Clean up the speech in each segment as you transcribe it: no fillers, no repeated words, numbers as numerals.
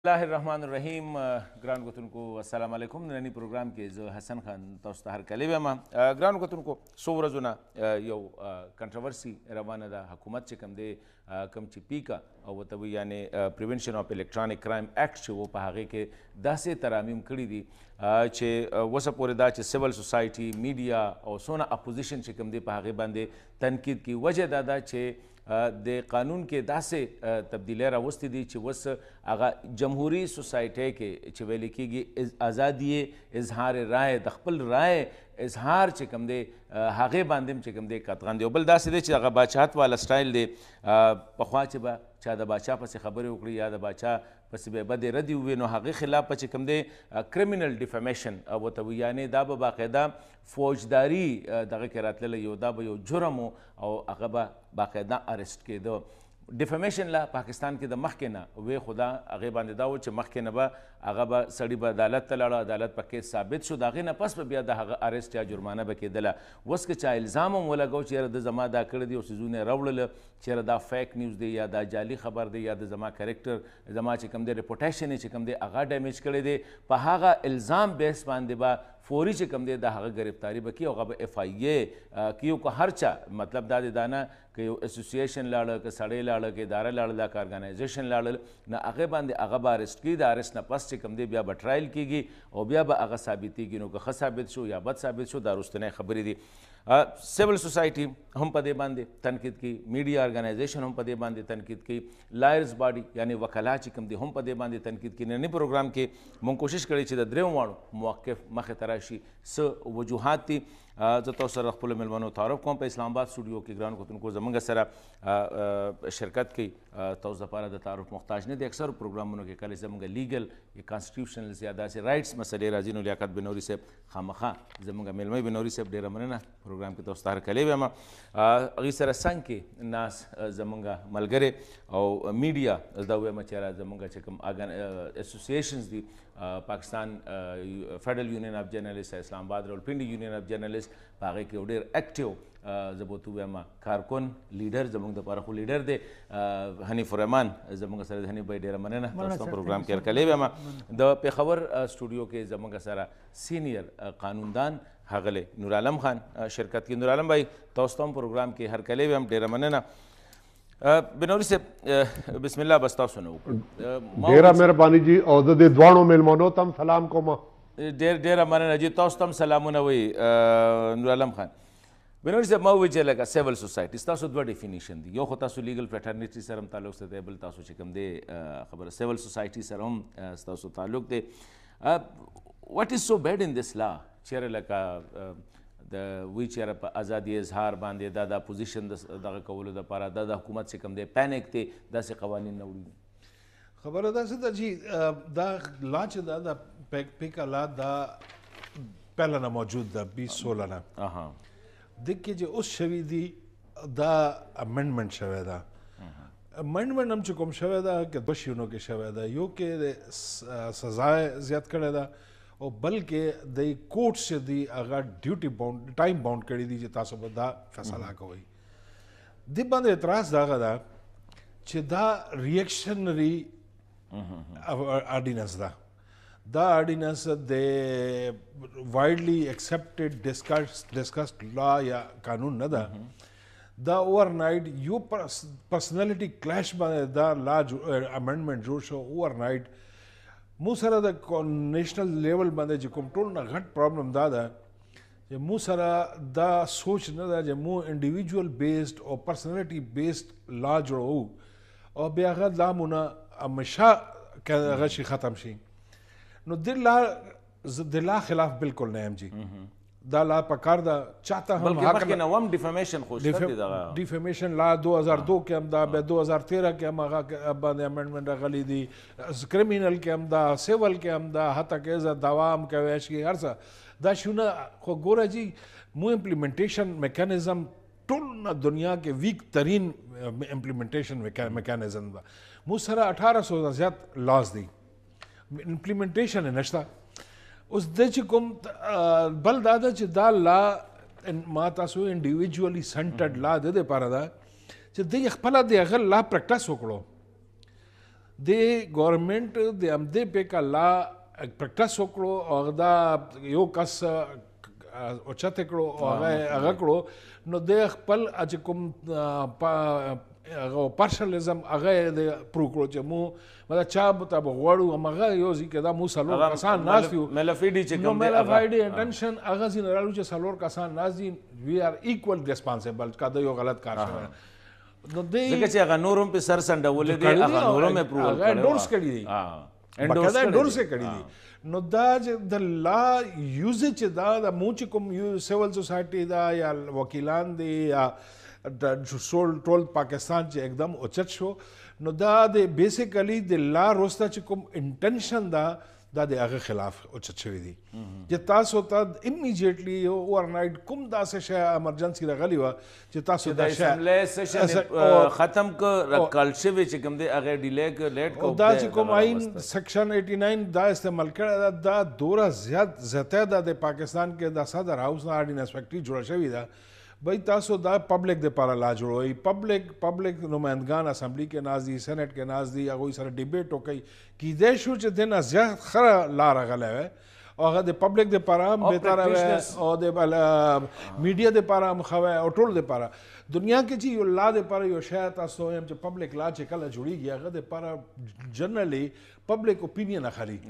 الله الرحمن الرحیم ګران کتونکو السلام علیکم نننی پروګرام کې زه حسن خان تاسو ته هرکلی وایم ګرانو کتونکو څو ورځو نه یو کنټروورسي روانه ده حکومت چې کوم دی کوم چې پیکا او ورته وایي یعنې پریونشن اف الکترونیک کرایم اکټ چې و په هغې کې داسې ترامیم کړي دي چې اوسه پورې دا چې سیول سوسایټي میډیا او څونه اپوزیشن چې کوم دی په هغې باندې تنقید کی وجه دا ده چې د قانون کې داسې تبدیلی راوستې دي چې اوس هغه جمهوري سوسایټۍ کې چې ویل کېږي ازادي اظهار رایې د خپل رایې اظهار چې کوم دی هغې باندې هم چې کوم دی قطغن دی او بل داسې دی چې هغه باچاهت والا سټایل دی پخوا چې به چا د باچا پسې خبرې وکړي یا د باچا پسې به بدې ردې وویې نو هغې خلاف به چې کوم دی کرمینل ډیفمیشن ورته وایي یعنې دا به باقاعده فوجداري دغه کې راتللی یو دا به یو جرم او هغه به باقاعده ارسټ کېده ډیفمیشن لا پاکستان کې د مخکې نه وی خدا هغې باندې دا و چې مخکې نه به هغه به سړي به عدالت ته لاړه عدالت په کیس ثابت شو د هغې نه پس به بیا د هغه ارسټ یا جرمانه به کېدله اوس که چا الزام هم ولګو چې یاره د زما دا کړی دی او څیزونه یې راوړله چې یاره دا فیک نیوز دی یا دا جعلي خبر دی یا د زما کرکټر زما چې کوم دی ریپوټیشن یې چې کوم دی هغه ډیمیج کړی دی په هغه الزام بیس باندې به فوري چې کوم دی د هغه گرفتاری به کي او هغه به اف آی اے کیو که هر چا مطلب دا دی دا نه که یو اسوسییشن لاړه که سړی لاړه که اداره لاړه دا که ارګنایزیشن لاړل نه هغې باندې هغه به ارسټ کړي د ارسټ نه پس چې کوم دی بیا به ټرایل کېږي او بیا به هغه ثابتېږي نو که ښه ثابت شو یا بد ثابت شو دا وروستنۍ خبرې دي سیول سوسایټي هم په دې باندې تنقید کوي میډیا ارګنایزیشن هم په دې باندې تنقید کوي لایرز باډي یعنې وکلا چې کوم دی هم په دې باندې تنقید کوي ننني پروګرام کې موږ کوشش کړی چې د دریو واړو موقف مخې ته راشي څه وجوهات دي زه تاسو سره خپلو مېلمنو تعارف کوم په اسلام آباد سټوډیو کې ګرانو کتونکو زموږ سره شرکت کوي تاسو دپاره د تعارف محتاج نه دی اکثرو پروګرامونو کې کله زموږ لیګل یا کانسټیټیوشنلز یا داسې رایټس مسلې راځي نو لیاقت بنوري صاحب خامخا زموږ میلمه بنوري صاحب ډېره مننه پروګرام کې تاسو ته هرکلی وایم هغې سره څنګ کې ناس زموږ ملګرې او میډیا دا وایم چې یاره زموږ چې کوم اسوسییشنز دي پاکستان فیډرل یونین اف جرنلسټ اسلام آباد راولپنډي یونین اف جرنلسټ په هغې کې یو ډېر اکټیو زه به ورته ووایم کارکن لیډر زموږ دپاره خو لیډر دی حنیف الرحمن زموږ سره د حنیف بھائی ډېره مننه تاسو ته پروګرام کې هرکلی وایم د پېښور سټوډیو کې زموږ سره سینیر قانوندان ښاغلی نورعالم خان شرکت کې نورعالم بھائی تاسو ته هم پروګرام کې هرکلی وایم ډېره مننه بنوري صاحب بسم الله بس تاسو نه وکړو ډېره مهرباني جي او د دې دواړو میلمنو ته هم سلام کوم ډېره مننه جي تاسو ته هم سلامونه وایي نورعالم خان بنوري صاحب ما ووایي چې لکه سیول سوسایټي ستاسو دوه ډیفینیشن دي یو خو تاسو لیګل فریټرنیټي سره هم تعلق سره دی بل تاسو چې کوم دی خبره سیول سوسایټي سره هم ستاسو تعلق دی واټ از سو بیډ ان دس لا چیرې لکه د وی چیرې په ازادي اظهار باندې دا د اپوزیشن دغه کولو دپاره دا د حکومت چې کوم دی پینک دی داسې قوانین نه وړي خبره داسې ده چې دا لا چې دا د پیکا لا دا پهله نه موجود ده 2016 نه دې کې چې اوس شوي دي دا امنډمنټ شوی ده امنډمنټ هم چې کوم شوی ده که دوه شیونو کې شوی ده یو کې سزا زیات کړې ده او بلکې د کوټ چې دی هغه ډیوټي باونډ ټایم باونډ کړی دي چې تاسو به دا فیصله کوئ دې باندې اعتراض دا هغه ده چې دا ریئیکشنري آرډیننس ده دا آرډیننس د وایډلی ایکسپټډ ډسکسډ لا یا قانون نه ده دا اوور نایټ یو پرسنالټي کلیش باندې دا لا امنډمنټ جوړ شو اوور نایټ مو سره د نیشنل لیول باندې چې کوم ټول نه غټ پرابلم دا ده چې مو سره دا سوچ نه ده چې مو انډیویجول بیسډ او پرسنالټي بیسډ لا جوړو او بیا هغه لا مونه همیشه هغه شي ختم شي نو د لا خلاف بالکل نه یم جی دا لا پکار دا چاته هم بلکې مخکې نه هم ډیفمیشن خو شته دي دغه ډیفمیشن لا 2002 کې هم دا بیا 2013 کې هم هغه باندې امنډمنټ راغلی دي کرمینل کې هم دا سیول کې هم دا حتی کې زه دوا هم کوي چې هر څه دا شونه خو ګوره جی مو امپلیمنټیشن میکانیزم ټول دنیا کې ویک ترین امپلیمنټیشن میکانیزم ده مو سره 1800 زیات لاز دي امپلیمنټیشن نشته اوس د چې کوم بل دا ده چې دا لا ما تاسو انډیویجولی سنټرډ لا د دې لپاره ده چې دوی خپله د هغه لا پریکټس وکړو د ګورنمنت د همدې پیکه لا پریکټس وکړو او دا یو کس اوچت کړو او هغه کړو نو د خپل چې کوم پارشلیزم هغه د پرو کړو چې مو مطلب چا مطابق غواړو هغه یو ځکه دا مو څلور کسان ناست یو ملفیډي چې کوم دی ملفیډي انټنشن هغه ځین راړو چې څلور کسان ناست دي وی آر ایکوال ریسپانسیبل کا دا یو غلط کار شوی نو دی ځکه چې هغه نورم په سر سنډولې دی هغه نورم اپروول هغه انډورس کړی دی بقاعده انډورس کړی دی نو دا چې د لا یوزیج دا د مو چې کوم سیول سوسایټي دا یا وکیلان دي یا د ټول پاکستان چې एकदम اوچت شو نو دا د بیسیکلی د لا روستا چې کوم انټنشن دا د هغه خلاف اوچت شوی دی چې تاسو ته امیډیټلی اورنایټ کوم داسې شی امرجنسي راغلی و چې تاسو دا شی ختم ک رکل شوی چې کوم دی هغه ډیلی ک لیټ کو دا چې کوم آئین سیکشن 89 دا استعمال کړی دا دوره زیاته د پاکستان کې د صدر هاوس نه آرډیننس فیکټری جوړه شوې ده بھائی تاسو دا پبلک د پاره لا جوړوي پبلک نمائندگان اسمبلی کې ناز دي سینټ کې ناز دي هغه سره ډیبیټ وکړي کیدای شو چې د نه زیات خره لا راغلی وي او هغه د پبلک د پاره بهتره وي او د میډیا د پاره مخوي او ټول د پاره دنیا کې چې یو لا د پاره یو شی تاسو هم چې پبلک لا چې کله جوړیږي هغه د پاره جنرالي پبلک اوپینین اخلي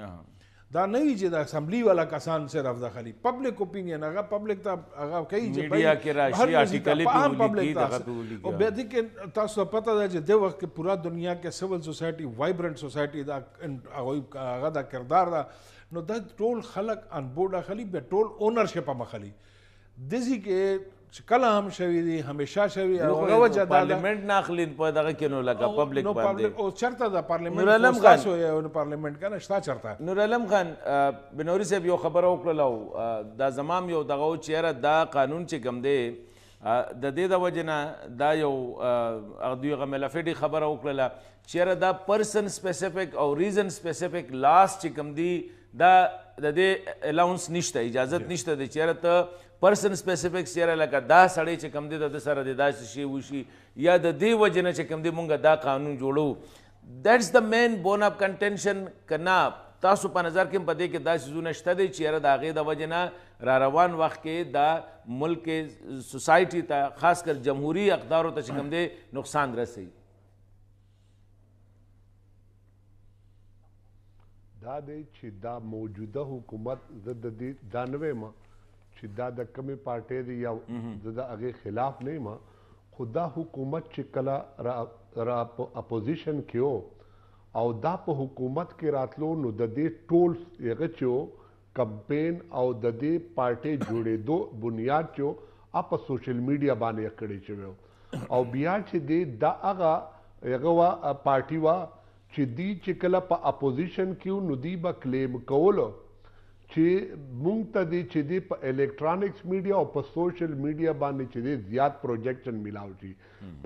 دا نه وی چې د اسمبلی والا کسان صرف داخلي پبلک اوپینین هغه پبلک ته هغه کوي چې میډیا کې راشي آرټیکل په ولیکي دغه په ولیکي او به دې کې تاسو پته ده چې د وخت کې پورا دنیا کې سیول سوسایټي وایبرنٹ سوسایټي دا هغه دا کردار دا نو دا ټول خلک ان بورډ اخلي به ټول اونرشپ هم اخلي دزي کې کله هم شوی دی همیشه شوی او وجه دا پارلیمنت نه اخلي په دغه کې نو لکه پبلک باندې او چرته د پارلیمنت تاسو یو پارلیمنت کنه شتا چرته نور علم خان بنوري صاحب یو خبره وکړه دا زمام یو دغه چیرې دا قانون چې کوم دی د دې د وجنه دا یو دوی غملفډي خبره وکړه چیرې دا پرسن سپیسیفیک او ریزن سپیسیفیک لاس چې کوم دی دا د دې الاونس نشته اجازت نشته د چیرې ته پرسن سپیسیفیک چیرې لکه دا سړی چې کوم دی د سره د داسې شی وشي یا د دې وجنه چې کوم دی مونږ دا قانون جوړو دیټس د مین بون اپ کنټنشن کنا تاسو په نظر کې په دې کې دا سيزونه شته دي چې د هغې د وجې نه را روان وخت کې دا ملک کې سوسایټي ته خاص کر جمهوري اقدارو ته چې کوم دی نقصان رسوي دا دی چې دا موجوده حکومت زه د دې دا نه وایم چې دا د کومې پارټۍ دی یا زه د هغې خلاف نه یم خو دا حکومت چې کله را اپوزیشن کې و او دا په حکومت کې راتلو نو د دې ټول هغه چې و کمپین او د دې پارټۍ جوړېدو بنیاد چې و په سوشل میډیا باندې کړی شوی او بیا چې دی دا هغه وا پارټي وا چې دی چې کله په اپوزیشن کې نو دی به کلیم کولو چې مونږ ته دی چې دی په الکترونکس میډیا او په سوشل میډیا باندې چې دی زیات پروجیکشن ملاو شي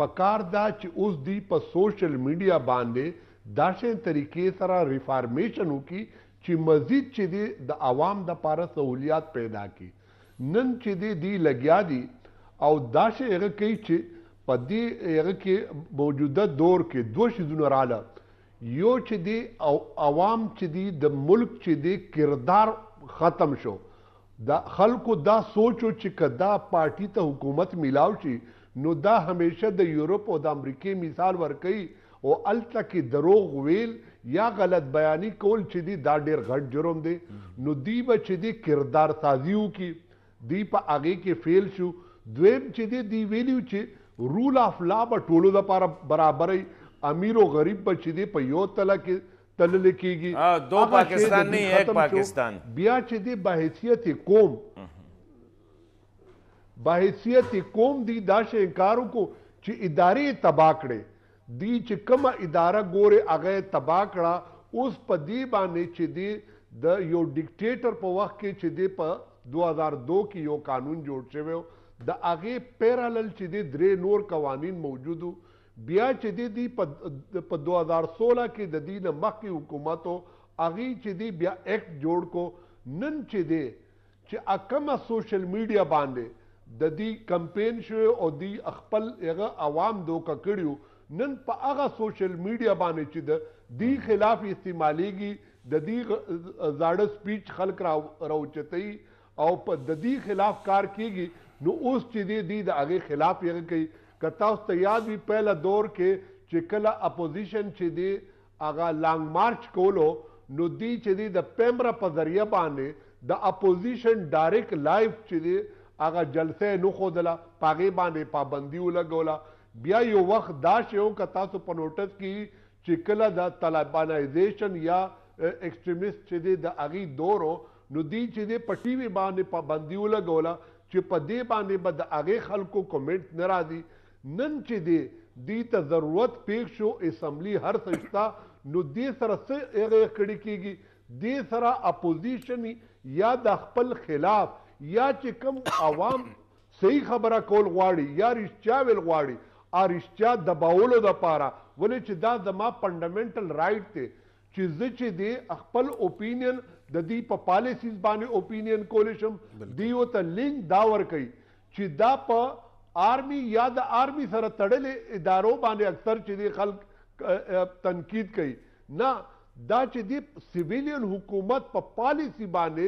پکار دا چې اوس دی په سوشل میډیا باندې داسې طریقې سره ریفارمیشن وکړي چې مزید چې دی د عوام د پاره سہولیات پیدا کړي نن چې دی لګیا دي او داسې هغه کوي چې په دې هغه کې موجوده دور کې دوه شیزونه رااله یو چې دی او عوام چې دی د ملک چې دی کردار ختم شو دا خلکو دا سوچو چې کدا پارټي ته حکومت ملاو شي نو دا همیشه د یورپ او د امریکای مثال ورکوي او الته کې دروغ ویل یا غلط بیانی کول چې دی دا ډیر غټ جرم دی نو دی به چې دی کردار سازي وکړي دی په هغې کې فیل شو دویم چې دی ویلیو چې رول آف لا به ټولو دپاره برابرۍ امیر و غریب به چې دی په یو تله کې تللی کېږي دو پاکستان نه ایک پاکستان بیا چې دی بحیثیت قوم دی دا شی انکار وکړو چې ادارې تباه کړې دی چې کومه اداره ګورې هغه یې تباه کړه اوس په دې باندې چې دی د یو ډیکټیټر په وخت کې چې دی په 2002 کې یو قانون جوړ شوی و د هغې پیرالل چې دی 3 نور قوانین موجودو بیا چې دی په 2016 کې د دې نه مخکې حکومتو هغې چې دی بیا ایکټ جوړ کو نن چې دی چې کومه سوشل میډیا باندې د دې کمپین شوی او دی خپل هغه عوام دوکه کړیو نن په هغه سوشل میډیا باندې چې دی خلاف استعمالیږي د دې زاړه سپیچ خلک راوچتوي او په د دې خلاف کار کیږي نو اوس چې دی د هغې خلاف یې کوي. که تاسو ته یاد وي پهله دور کې چې کله اپوزیشن چې دی هغه لانګ مارچ کولو نو دی چې دی د پیمرا په ذریعه باندې د اپوزیشن ډایرکټ لایف چې دی هغه جلسه نه ښودله په هغې باندې پابندي ولګوله. بیا یو وخت دا شی و که تاسو په نوټس کې چې کله د طالبانایزیشن یا ایکسټریمیست چې دی د هغې دور نو دی چې دی په ټي وي باندې پابندي ولګوله چې په دې باندې به د هغې خلکو کومنټ نه راځي. نن چې دی ته ضرورت پیښ شو اسمبلی هر څه شته نو دې سره څه هغې کړي کېږي دې سره اپوزیشن یا د خپل خلاف یا چې کوم عوام صحیح خبره کول غواړي یا رښتیا ویل غواړي رښتیا دباولو دپاره ولې چې دا زما فنډامنټل رایټ دی چې زه چې دی خپل اوپینین د دې په پالیسیز باندې اوپینین کولی شم. دوی ورته لینک دا ورکوي چې دا په آرمی یا د آرمی سره تړلې ادارو باندې اکثر چې دی خلک تنقید کوي. نه دا چې دی سیویلین حکومت په پالیسی باندې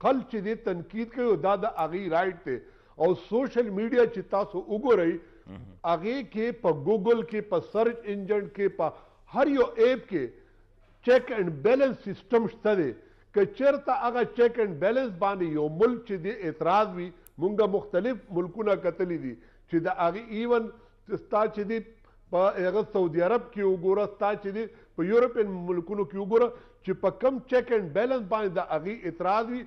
خلک چې دی تنقید کوي دا د هغې رایټ دی. او سوشل میډیا چې تاسو وګورئ هغې کې په ګوګل کې په سرچ انجن کې په هر یو ایپ کې چیک اینڈ بیلنس سسٹم شته دی. که چېرته هغه چیک اینڈ بیلنس باندې یو ملک چې دی اعتراض وي مونږه مختلف ملکونه کتلی دي چې د هغې ایون ستا چې دی په هغه سعودي عرب کې وګوره ستا چې دی په یورپین ملکونو کې وګوره چې په کم چیک اینڈ بیلنس باندې د هغې اعتراض وي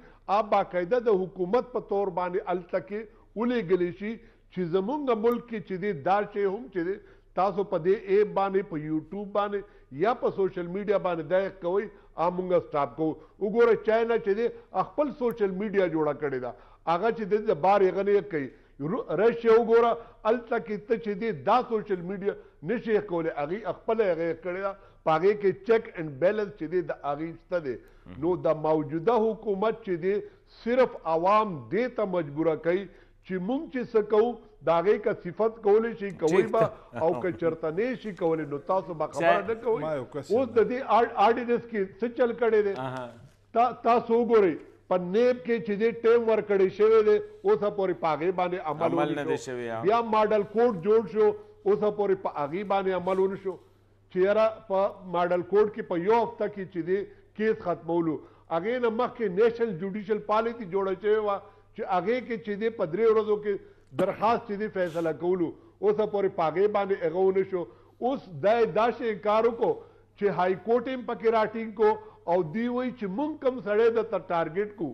باقاعده د حکومت په طور باندې هلته کې ولیږلی شي چې زمونږ ملک کې چې دی دا شی هم چې دی تاسو په دې ایپ باندې په یوټیوب باندې یا په سوشل میډیا باندې دا کوئ مونږ سټاپ کوو. وګوره چاینا چې دی خپل سوشل میډیا جوړه کړې ده هغه چې دی د بار هغه نه کوي. رشیا وګوره هلته کې ته چې دی دا سوشل میډیا نشي کولی هغې خپله هغې کړې ده په هغې کې چیک اینډ بیلنس چې دی د هغې شته دی. نو د موجوده حکومت چې دی صرف عوام دې ته مجبوره کوي چې مونږ چې څه کوو د هغې که صفت کولی شي کوئ به او که چېرته نه شي کولی نو تاسو به خبره نه کوئ. اوس د دې آرډیننس کې څه چل کړی دی تاسو وګورئ په نیب کې چې دی ټیم ورکړی شوی دی اوسه پورې په هغې باندې عمل ونه شو. بیا ماډل کوډ جوړ شو اوسه پورې په هغې باندې عمل ونه شو چې یاره په ماډل کوډ کې په یو هفته کې چې دی کیس ختمولو. هغې نه مخکې نیشنل جوډیشل پالیسي جوړه شوې وه چې هغې کې چې دی په 3 ورځو کې درخواست چې دی فیصله کولو اوسه پورې په هغې باندې هغه ونه شو. اوس دا شی کار وکړو چې های کورټ یې پکې راټینګ کو او دی وایي چې مونږ کوم سړی درته ټارګېټ کو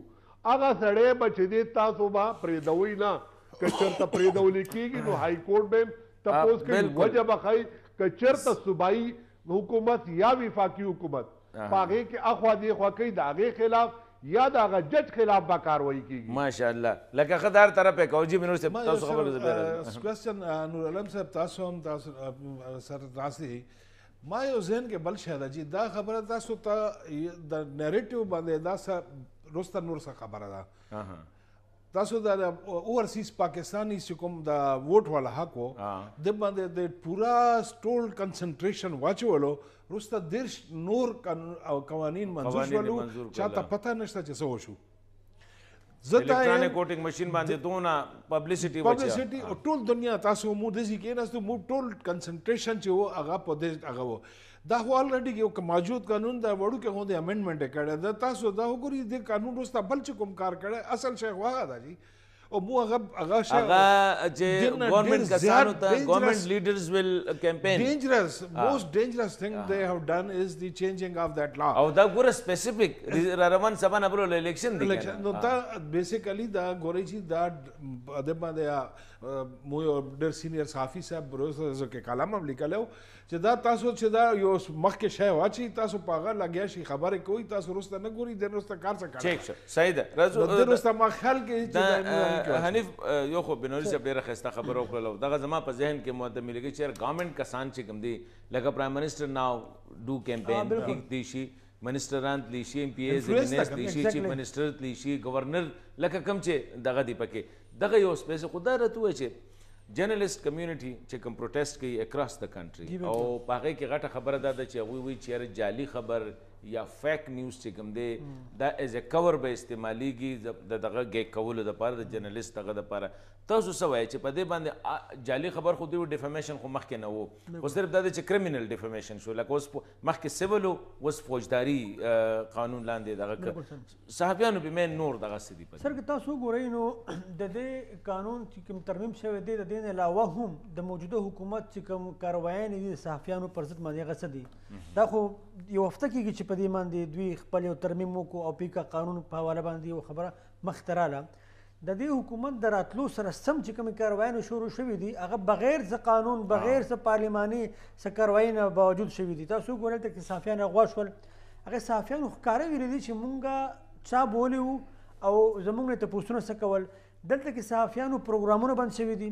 هغه سړی به چې دی تاسو به پرېږدوئ نه. که چېرته پرېږدولی کېږي نو های کورټ به یې تپوس کوي وجه به ښایي که چېرته صوبایي حکومت یا وفاقي حکومت په هغې کې اخوا دېخوا کوي د هغې خلاف یا د هغه جج خلاف به کاروایي کېږي. ماشاءالله لکه ښه دار طرف یې کوو. جي منور صاحب تاسو خبرې کوېسچن نور علم صاحب تاسو هم تاسو سر راسې ما یو ذهن کې بل شی ده چې دا خبره تاسو ته د نیریټیو باندې دا څه وروسته نور څه خبره ده تاسو د اوورسیز پاکستانی چې کوم د ووټ والا حق و د باندې د پورا ټول کنسنټریشن واچولو وروسته 10 نور قوانین منظور شولو چاته پته نشته چې څه وشو. الکترونیک ووټینګ ماشین باندې دونه پبلسټي او ټول دنیا تاسو مو داسې کېناستو مو ټول کنسنټریشن چې و هغه په دې هغه و دا خو الریډي یو موجود قانون د وړوکې غوندې امینډمنټ یې کړی ده. تاسو دا وګورئ د قانون وروسته بل چې کوم کار کړی اصل شی خو هغه ده جي او مو هغه شی چې ګورنمنټ کسانو ته ګورنمنټ لیډرز ول کیمپین ډینجرس موست ډینجرس تھنگ دے هاف ډن از دی چینجینګ اف دیٹ لا او دا ګوره سپیسیفیک روان سبا نه برو الیکشن دی نو دا بیسیکلی دا ګورئ چې دا د باندې مو ډېر سینیئر صحافي صاحب بروسه کې کلام هم لیکلی و چې دا تاسو چې دا یو مخکې شی واچي تاسو په هغه لګیا شي خبرې کوئ تاسو وروسته نه ګورئ د وروسته کار څه کوئ. ٹھیک شه صحیح ده راځو د وروسته ما خیال کوي چې حنیف یو خو بنوري صاحب ډېره ښایسته خبره وکړله دغه زما په ذهن کې مو ته ملګري چې ګورنمنټ کسان چې کوم دي لکه پرایم منسټر ناو ډو کیمپین دی شي منسټران تلی شي ایم پی ایز منسټر تلی شي چیف منسټر تلی شي گورنر لکه کم چې دغه دی پکې دغه یو سپیس خو دا راته وایي چې جرنالست کمیونټي چې کوم پروټیسټ کوي اکراس د کنټري او په هغې کې غټه خبره دا ده چې هغوی وایي چې یاره جعلي خبر یا فیک نیوز چې کوم دی دا ایز ا کور به استعمالیږي د دغه ګیک کولو دپاره د جرنالست دغه دپاره تاسو څه وایئ چې په دې باندې جعلي خبر خو دوی ډیفامیشن خو مخکې نه و خو صرف دا دی چې کرمینل ډیفامیشن شو لکه اوس مخکې سیول اوس فوجداري قانون لاندې دغه صحافیانو به مین نور دغسې دي سر که تاسو وګورئ نو د دې قانون چې کوم ترمیم شوی دی د دې نه علاوه هم د موجوده حکومت چې کوم کاروایانې دي د صحافیانو پر ضد باندې هغه څه دي دا خو یو هفته کېږي چې په دې باندې دوی خپل یو ترمیم وکړو او پیکا قانون په حواله باندې یو خبره مخته راله د دې حکومت د راتلو سره سم چې کومې کاروایانې شروع شوي دي هغه بغیر څه قانون بغیر څه پارلماني څه کاروایي نه باوجود شوي دي تاسو وګورئ دلته کې صحافیان راغوا شول هغې صحافیانو ښکاره ویلي دي چې مونږ چا بولي وو او زموږ نه تپوسونه څه کول دلته کې صحافیانو پروګرامونه بند شوي دي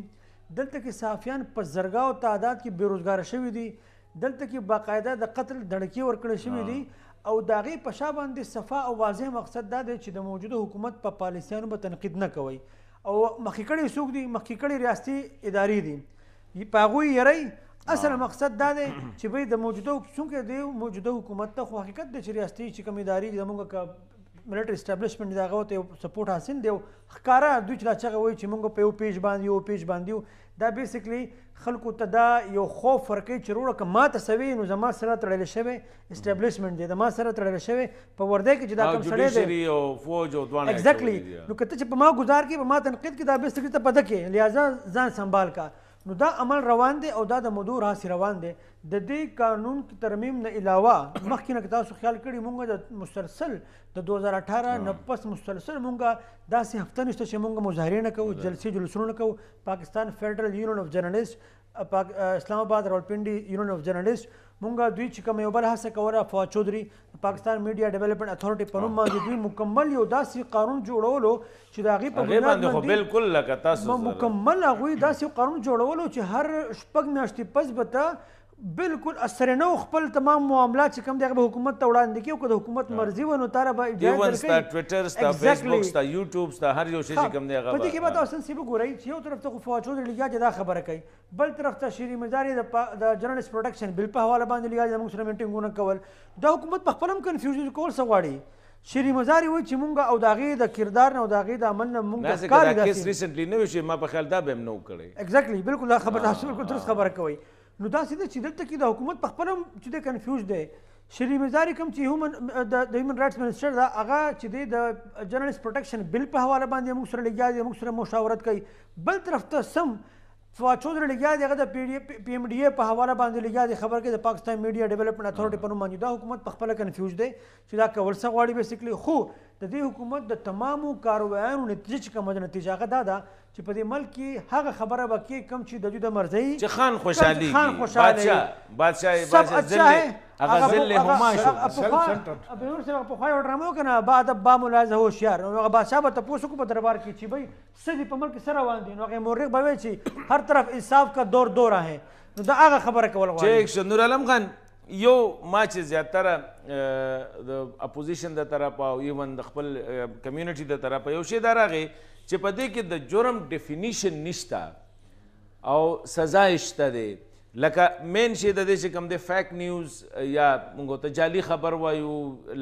دلته کې صحافیان په زرګاو تعداد کې بېروزګاره شوي دي دلته کې باقاعده د قتل دړکې ورکړل شوي دي او د هغې په شا باندې صفا او واضح مقصد دا دی چې د موجوده حکومت په پالیسیانو به تنقید نه کوئ او مخکې کړي څوک دي مخکې کړي ریاستي ادارې دي په هغوی یری اصل مقصد دا دی چې بھئی د موجوده څونکې د موجوده حکومت ته خو حقیقت دی چې ریاستي چې کوم ادارې دي زموږ که ملټري اسټابلیشمنټ دی هغه ته یو سپورټ حاصل دی او ښکاره دوی چې دا چغه وایي چې موږ په یو پیج باندې یو پیج باندې دا بیسیکلی خلکو ته دا یو خوف ورکوي چې وروړه که ما ته څه وي نو زما سره تړلی شوی اسټابلیشمنټ دی د ما سره تړلی شوی په وردی کې چې دا کوم سړی دی ایګزیکټلی نو که ته چې په ما ګزار کړي په ما تنقید کړي دا بیسیکلی ته په ده کې لہذا ځان سنبال کا نو دا عمل روان دی او دا د مودو راهسې روان دی د دې قانون ترمیم نه علاوه مخکې نه که تاسو خیال کړي مونږ د مسلسل د 2018 نه پس مسلسل مونږ داسې هفته نشته چې مونږ مظاهرې نه کوو جلسې جلوسونه نه کوو پاکستان فیډرل یونین اف جرنلسټ اسلام آباد راولپنډي یونین اف جرنلسټ مونږ دوی چې کوم یو بل هڅه کوله فواد چودھری پاکستان میډیا ډیولپمنټ اتھارټي په نوم باندې دوی مکمل یو داسې قانون جوړولو چې د هغې په بنیاد باندې بالکل لکه تاسو مکمل هغوی داسې قانون جوړولو چې هر شپږ میاشتې پس به ته بالکل اثرنو خپل تمام معاملات چې کوم دی هغه به حکومت ته وړاندې کړي او که د حکومت مرضي وه نو تاره به ایون ستا ټویټر ستا فیسبوک ستا یوټیوب ستا هر یو شی چې کوم دی هغه په دې کې به تاسو نن سبا ګورئ چې یو طرف ته خو فواد چودھری لګیا دا خبره کوي بل طرف ته شیرین مزاري د جرنلسټ پروټیکشن بل په حواله باندې لګیا زموږ سره میټینګونه کول دا حکومت په خپل هم کنفیوز کول څه غواړي شیرین مزاري وایي چې مونږ او د هغې د کردار نه او د هغې د عمل نه مونږ ښکار دا کیس ریسنټلی نه وي چې ما په خیال دا به هم نه و کړی ایګزیکټلی بالکل دا خبره تاسو بالکل درست خبره کوئ نو داسې ده چې دلته کې د حکومت په خپله هم چې دی کنفیوز دی شیرین مزاري کوم چې د هیومن رایټس منسټر ده هغه چې دی د جرنلسټ پروټیکشن بل په حواله باندې موږ سره لګیا دی موږ سره مشاورت کوي بل طرف ته سم فواد چودھری لګیا دی هغه د پی ایم ډي اے په حواله باندې لګیا دی خبر کوي د پاکستان میډیا ډیولپمنټ اتھارټي په نوم باندې دا حکومت په خپله کنفیوز دی چې دا کول څه غواړي بیسیکلی خو د دې حکومت د تمامو کاروایانو نتیجه چې کومه ده نتیجه هغه دا ده چې په دې ملک کې هغه خبره به کې کم چې د دوی د مرضۍ چې خان خوشحالېږي بادشاه هغه ذل هماش پخوا یو ډرامه وکړه بعد با ملاحظه هوښیار نو هغه بادشاه به تپوس وکړو په دربار کې چې بھئی څه دي په ملک کې څه روان دي نو هغې مورخ به وایي چې هر طرف انصاف کا دور دور ہے نو دا هغه خبره کول غواړي نور عالم خان یو ما چې زیاتره د اپوزیشن د طرفه او ایون د خپل کمیونټي د طرفه یو شی دا راغی چې په دې کې د جرم ډیفینیشن نشته او سزا شته دی لکه مین شی د دې چې کوم دی فیک نیوز یا موږ ته جعلي خبر وایو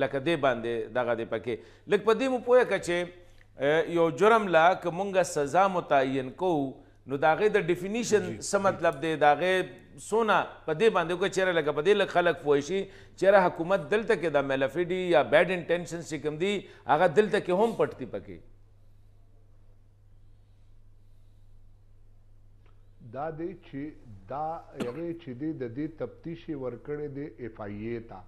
لکه دې باندې دغه دی پکې لږ په دې مو پوهه که چې یو جرم لا که موږ سزا متعین کوو نو د هغې د ډیفینیشن څه مطلب دی د هغې څونه په دې باندې وکړه چېرې لکه په دې لږ خلک پوه شي چېرې حکومت دلته کې د میلفیډي یا بیډ انټینشنز چې کوم دي هغه دلته کې هم پټ دي پکې دا دی چې دا هغې چې دی د دې تفتیش یې ورکړی دی اف آی اے ته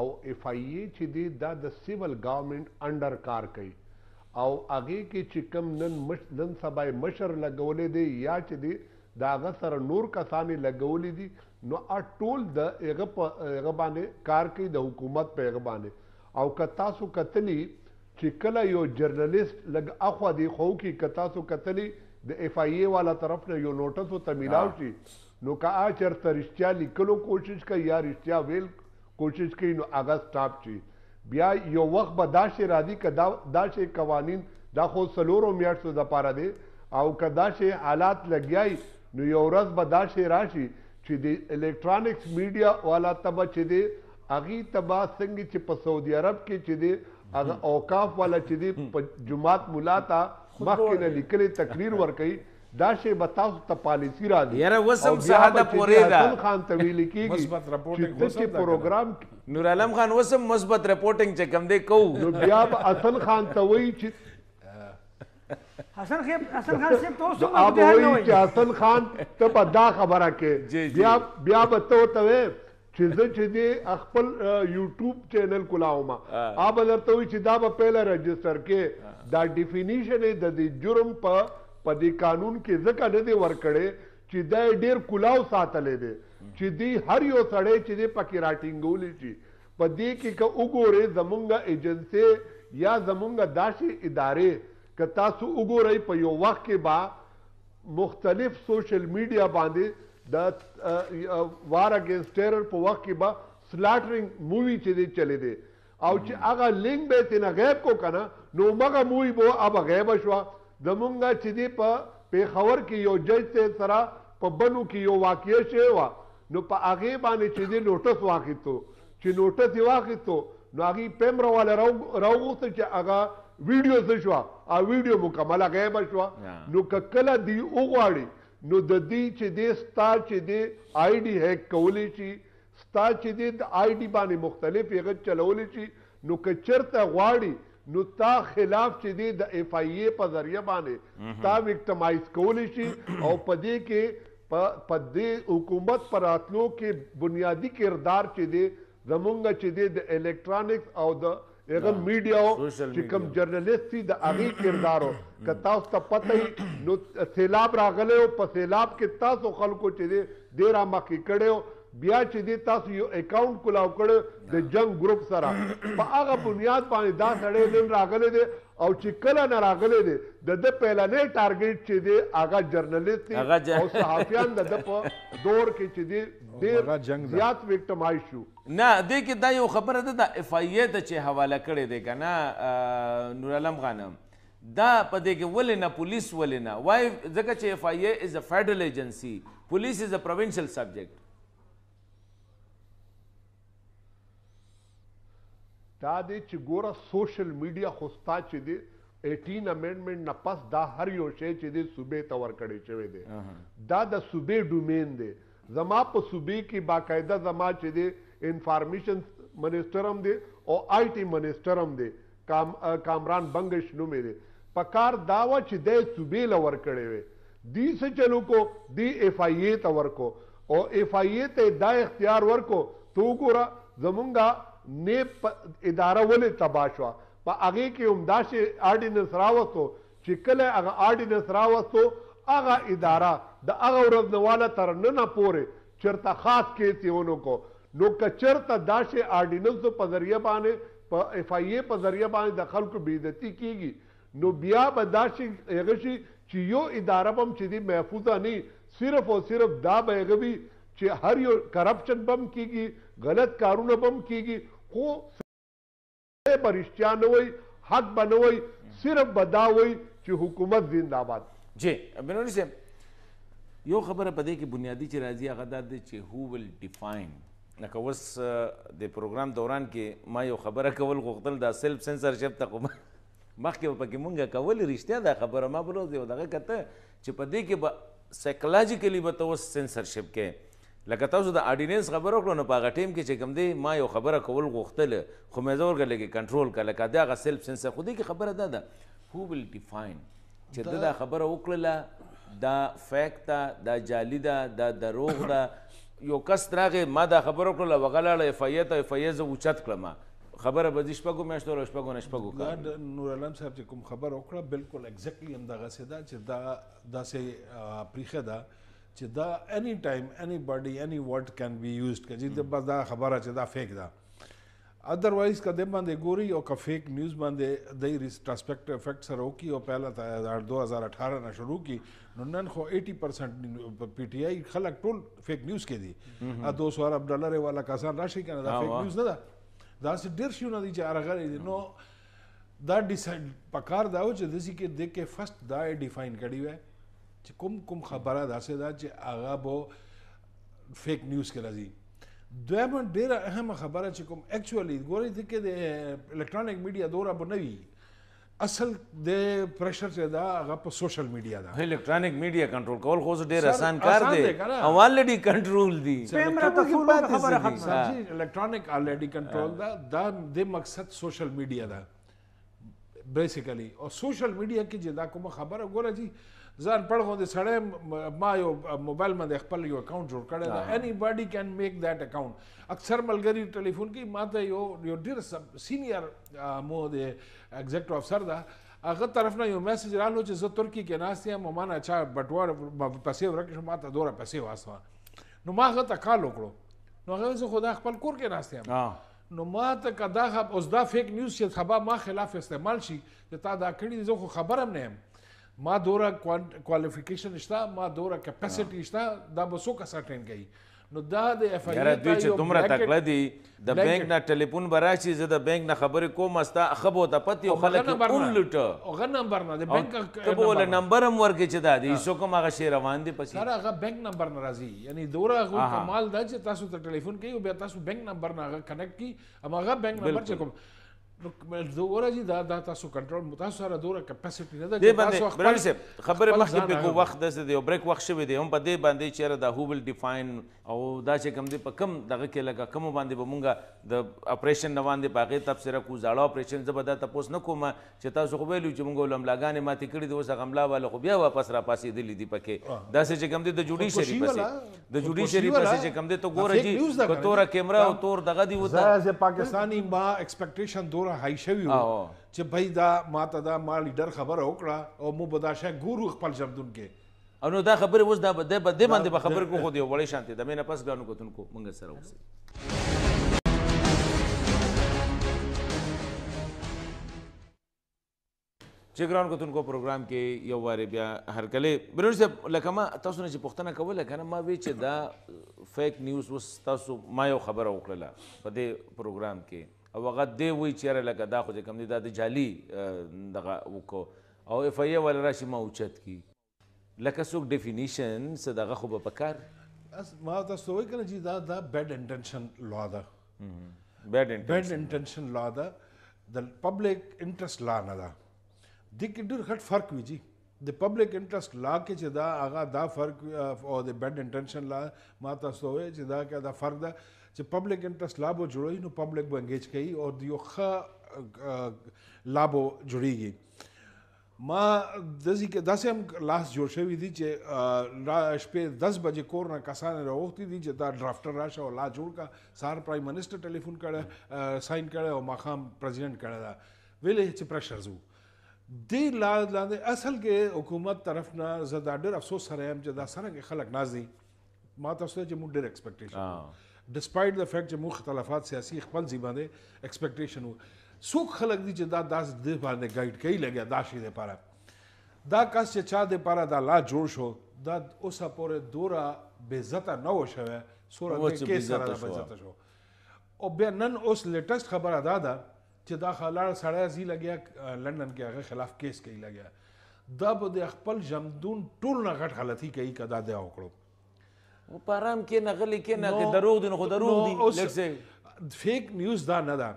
او اف آی اے چې دی دا د سیول ګورنمنټ انډر کار کوي او هغې کې چې کوم نن سبا یې مشر لګولی دی یا چې دی د هغه سره نور کسانې لګولی دي نو ټول د هغه په هغه باندې کار کوي د حکومت په هغه باندې او که تاسو کتلي چې کله یو جرنلسټ لږ اخوا دی خو کې که تاسو کتلي د اف آی اے والا طرف نه یو نوټس ورته میلاو شي نو که چېرته رښتیا لیکلو کوشش کوي یا رښتیا ویل کوشش کوي نو هغه سټاپ شي بیا یو وخت به دا شی راځي که دا شی قوانین دا خو څلورو میاشتو دپاره دی او که داسې حالات لګیای نو یو ورځ به داسې راشي چې د الکترانکس میډیا والا ته به چې دی هغې ته به څنګه چې په سعودي عرب کې چې دی هغه اوقاف والا چې دی په جماعت ملا ته مخکې نه لیکلي تقریر ورکوي دا شی به تاسو ته پالیسي راځي یاره وسم ساده پورې ده حسن خان ته ویل کېږي چې ته چې پروګرام نور عالم خان وسم مثبت رپورټینګ چې کم دی کوو نو بیا به حسن خان ته وایي چې حسن خان صاحب ته اوس نو اب وایي چې حسن خان ته به دا خبره کې بیا به ته ورته وایې چې زه چې دی خپل یوټیوب چینل کولاوم اب درته وایي چې دا به پهله رجسټر کې دا ډیفینیشن یې د دې جرم په دې قانون کې ځکه نه دی ورکړی چې دا ډېر کلاو ساتلی دی چې دی هر یو سړی چې دی پکې راټینګولی شي په دې کې که وګورئ زمونږ ایجنسۍ یا زمونږ داسې ادارې که تاسو وګورئ په یو وخت کې به مختلف سوشل میډیا باندې د وار اگینسټ ټیرر په وخت کې به سلاټرنګ مووي چې دی چلی دی او چې هغه لینک به یې ترېنه غیب کو که نه نو همغه مووي به اب غیبه شوه زمونږ چې دی په پیښور کې یو جج صاحب سره په بنو کې یو واقعه شوې وه نو په هغې باندې چې دی نوټس واخیستو چې نوټس یې واخیستو نو هغې پیمره والا راوغوښته چې هغه ویډیو څه شوه او ویډیو مکمله غیبه شوه نو که کله دوی وغواړي نو د دې چې دی ستا چې دی آی ډي هیک کولی شي ستا چې دی د آی ډي باندې مختلف هغه چلولی شي نو که چېرته غواړي نو تا خلاف چې دی د اف آی ای په ذریعه باندې تا وکټمایز کولی شي او په دې کې په دې حکومت پر راتلو کې بنیادي کردار چې دی زمونږ چې دی د الکترانکس او د هغه میډیا چې کوم جرنلیست دي د هغې کردار و که تاسو ته پته وي نو سیلاب راغلی و په سیلاب کې تاسو خلکو چې دی ډېر رامخکې کړی و بیا چې دی تاسو یو اکاؤنٹ کلاو کړی د جنگ گروپ سره په هغه بنیاد باندې دا سړی نن راغلی دی او چې کله نه راغلی دی د ده پهلنی ټارګیټ چې دی هغه جرنلیست دي او صحافیان د ده په دور کې چې دی ډېر زیات وکټمایز شو نه دې کې دا یو خبره ده د اف آی ای ته چې حواله کړی دی که نه نور عالم خانم دا په دې کې ولې نه پولیس ولې نه وایي ځکه چې اف آی ای از ا فیډرل ایجنسي پولیس از ا پروینشل سبجیکټ دا دی چې ګوره سوشل میډیا خو ستا چې دی 18 امینډمنټ نه پس دا هر یو شی چې دی صوبې ته ورکړی شوی دی دا د صوبې ډومین دی زما په صوبې کې باقاعده زما چې دی انفارمیشن منسټر هم دی او آی ټي منسټر هم دی کامران بنگش نوم یې دی په کار دا وه چې دی صوبې له ورکړی وی دی څه چلو کو دی اف آی ای ته ورکو او اف آی ای ته دا اختیار ورکو تو وګوره زمونږ نیب اداره ولې تباه شوه په هغې کې هم داسې آرډیننس راوستو چې کله هغه آرډیننس راوستو هغه اداره د هغه ورځ نه واله تر ننه پورې چېرته خاص کیس یې ونه کو نو که چېرته داسې آرډیننسو په ذریعه باندې په اف آی ای په ذریعه باندې د خلکو بېعزتي کېږي نو بیا به داسې هغه شي چې یو اداره به هم چې دی محفوظه نه صرف او صرف دا به هغه وي چې هر یو کرپشن به هم کېږي غلط کارونه به هم کېږي خو به رښتیا نه وایي حق به نه وایي صرف به دا وایي چې حکومت زنده‌باد جی بنوري صاحب یو خبره په دې کې بنیادي چې راځي هغه دا دی چې هو ول ډیفاین لکه اوس د پروګرام دوران کې ما یو خبره کول غوښتل دا سیلف سنسرشپ ته خو مخکې به پکې مونږ کولې رښتیا دا خبره ما بل یو دغه کته چې په دې کې به سایکولوژیکلی به ته اوس سنسرشپ کې لکه تاسو د آرډیننس خبره وکړو نو په هغه ټیم کې چې کوم دی ما یو خبره کول غوښتله خو مې زه ورکړه لږې کنټرول کړه لکه د هغه سیلف سنسر خو دې کې خبره دا ده هو ول ډیفاین چې ده دا خبره وکړله دا فیک ده دا جعلي ده دا دروغ ده یو کس راغی ما دا خبره وکړله هغه لاړه اف آی ای ته اف آی ای زه اوچت کړم خبره به دې شپږو میاشتو او شپږو نه شپږو کال نور عالم صاحب چې کوم خبره وکړه بالکل ایگزیکټلی همدغسې ده چې دا داسې پریښه ده چې دا any time anybody any word can be used که چې بس دا خبره چې دا فیک ده ادروایز که دې باندې ګوري او که فیک نیوز باندې د ریسپیکټ افیکټ سره وکړي او پهله 2018 نه شروع کړي نو نن خو 80% پی ټی آی خلک ټول فیک نیوز کې دي 200 ارب ډالر والا کسان راشي کنه دا فیک نیوز نه ده دا ډېر شیونه دي چې هغه دي نو دا ډیسایډ پکار دا و چې داسې کې د کې فرست دا ډیفاین کړی وای چې کوم خبره داسې ده چې هغه به فیک نیوز کې راځي دویمه ډیره اهمه خبره چې کوم ایکچولی ګورئ د کې د الکترونیک میډیا دوره به نه وي اصل د پریشر چې دا هغه په سوشل میډیا ده الکترونیک میډیا کنټرول کول خو ډیر آسان کار دی او الریډي کنټرول دی الکترونیک الریډي کنټرول دا د مقصد سوشل میډیا ده بیسیکلی او سوشل میډیا کې چې دا کومه خبره ګوره جی ځان پړ غوندې سړی ما یو موبایل باندې خپل یو اکاونټ جوړ کړی دا اینی باډي کین میک دیٹ اکاونټ اکثر ملګري ټلیفون کې ما ته یو ډېر سینیئر مو د ایگزیکټیو افسر دا هغه طرف نه یو میسج رالو چې زه ترکی کې ناست یم ما نه چا بټوار پیسې ورکړې ما ته دوره پیسې واستوه نو ما هغه ته کال وکړو نو هغه زه خو دا خپل کور کې ناست یم نو ما ته که دا اوس دا فیک نیوز چې سبا ما خلاف استعمال شي چې تا دا کړي زه خو خبر هم نه یم ما دوره کوالیفیکیشن شته ما دوره کیپاسټي شته دا به څوک اسرټین کوي نو دا د اف آی یاره دوی چې دومره تکړه دي د بینک نه ټلیفون به راشي زه د بینک نه خبرې کوم ستا ښه به ورته پتې او خلک یې ولوټه هغه نمبر نه د بینک ته به ورله نمبر هم ورکړې چې دا د هیڅوک هم هغه شی روان دی پسې سر هغه بینک نمبر نه راځي یعنی دوره هغوی کمال دا چې تاسو ته ټلیفون کوي او بیا تاسو بینک نمبر نه هغه کنیکټ کړي هماغه بینک نمبر چې کوم نو دوره جی دا تاسو کنټرول تاسو سره دوره کیپاسټي نه ده دې باندې برابر صاحب خبره مخکې په کو وخت داسې دی او بریک وخت شوی دی هم په دې باندې چیرې دا هو ول ډیفاین او دا چې کوم دی په کم دغه کې لګه کوم باندې به مونږه د اپریشن نه باندې په هغې تبصره کو زاړه اپریشن زه به دا تپوس نه کوم چې تاسو خو ویلو چې مونږ لملاګانې ماتې کړي دي اوس هغه ملا والا خو بیا واپس را پاسېدلي دي پکې داسې چې کوم دی د جوډیشري پسې د جوډیشري پسې چې کوم دی ته ګوره جي که توره کیمرا او تور دغه دی ورته پاکستاني ما ایکسپیکټیشن دوره هاي شوی چې بھائی دا ماته دا ما لیډر خبره وکړه او مو به دا شی ګورو خپل ژوندون کې او نو دا خبرې اوس دا دې باندې به خبرې کو خو دی وړې شانتې د مې نه پس ګرانو کتونکو موږ سره اوسئ چې ګرانو کتونکو پروګرام کې یو وارې بیا هرکلې بروډ صاحب لکه ما تاسو نه چې پوښتنه کوله که نه ما وی چې دا فیک نیوز اوس تاسو ما یو خبره وکړله په دې پروګرام کې او هغه دی وایي چېرې لکه دا خو چې کوم دی دا د جعلي دغه وکړو او اف آی والا راشي ما اوچت کړي لکه څوک ډیفینیشن څه دغه خو به پکار ما تاسو ته وایي که نه چې دا بیډ انټینشن لا ده بیډ انټینشن لا ده د پبلک انټرسټ لا نه ده دې کې ډېر غټ فرق وي جي د پبلک انټرسټ لا کې چې دا هغه دا فرق او د بیډ انټینشن لا ما تاسو ته وایي چې دا کې دا فرق ده چې پبلک انټرسټ لا به جوړوي نو پبلک به انګیج کوي او د یو ښه لا به جوړیږي ما داسې کې داسې هم لاس جوړ شوي دي چې شپې 10 بجې کور نه کسان راوختي دي چې دا ډرافټر راشه او لا جوړ کا سهار پرایم منسټر ټلیفون کړی ساین کړی او ماښام پریزیډنټ کړی دا ویلې چې پریشرز وو دې لا لاندې اصل کې حکومت طرف نه زه دا ډېر افسوس سره یم چې دا څرنګه خلک ناز دي ما تاسو ته چې موږ ډېر ایکسپیکټیشن ډسپایټ د فیکټ چې موږ اختلافات سیاسي خپل ځای باندې ایکسپیکټیشن وو څوک خلک دي چې دا داسې دې باندې ګایډ کوي لګیا دا شي دپاره دا کس چې چا دپاره دا لا جوړ شو دا اوسه پورې دوره بېعزته نه و شوی څومره دې کیس سره دا بېعزته شو او بیا نن اوس لیټسټ خبره دا ده چې دا لاړ سړی ځي لګیا لندن کې هغه خلاف کیس کوي لګیا دا به د خپل ژوندون ټول نه غټ غلطي کوي که دا دی وکړو په ارام کې نه غلی کې نه که دروغ دي نو خو دروغ دي لږ څه فیک نیوز دا نه ده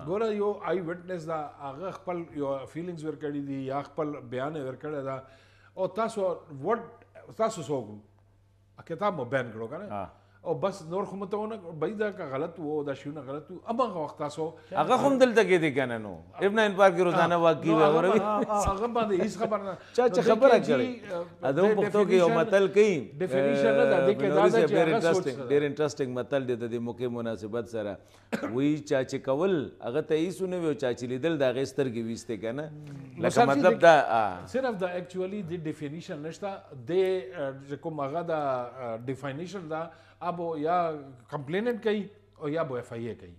ګوره یو آی وټنس دا هغه خپل یو فیلینګز ورکړي دي یا خپل بیان یې ورکړی ده او تاسو څوک کتاب مو بیان کړو که نه او بس نور خو مته ونه بای دا که غلط وو دا شیونه غلط وو هماغه وخت تاسو هغه خو هم دلته کې دي که نه نو ابن عین پارک کې روزانه واقعي وروي هغه باندې هیڅ خبر نه چا خبره کړي ادم پښتو کې یو متل کوي ډیفینیشن نه ده کې دا چې ډېر انټرسټینګ متل دی د موقع مناسبت سره وی چا چې کول هغه ته هیڅ ونه وي چا چې لیدل د هغې سترګې ویستې که نه لکه مطلب دا صرف دا ایکچولی د ډیفینیشن نشته د کوم هغه دا ډیفینیشن دا ابو یا کمپلیننٹ کوي او یا بو ایف آی ای کوي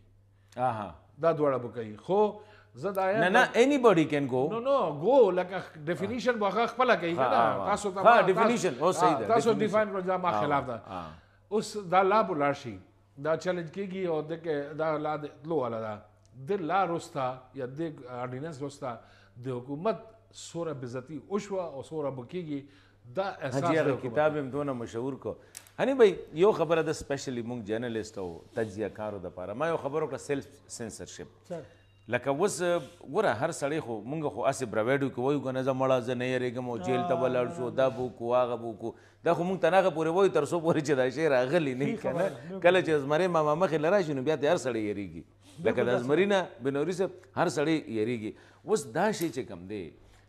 دا دواړه به کوي خو زه دا نه نه اینی باډي کین گو نو گو لکه ډیفینیشن به هغه خپله کوي که نه تاسو ها ډیفینیشن او صحیح ده تاسو ډیفاین کړو دا ما خلاف ده اوس دا لا به لاړ شي دا چیلنج کېږي او دغه دا لا تلو والا ده د لا رستا یا د آرډیننس رستا د حکومت سوره بزتی وشوه او سوره بکیږي دا احساس حاجی هغه کتاب هم دونه مشهور کو هني بھائی یو خبره د سپیشلی مونږ جرنالست او تجزیه کارو د پاره ما یو خبر وکړه سیلف سنسرشپ لکه اوس ګوره هر سړی خو مونږ خو اسې براویډو کې وایو که نه زه مړه زه نه یېرېږم او جیل ته به لاړ شو دا به وکړو هغه به وکړو دا خو مونږ ته هغه پورې وایو تر څو پورې چې دا شی راغلی نه که نه کله چې زمرۍ ماما مخې له راشي نو بیا ته هر سړی یېرېږي لکه د زمري نه بنوري صاحب هر سړی یېرېږي اوس دا شی چې کوم دی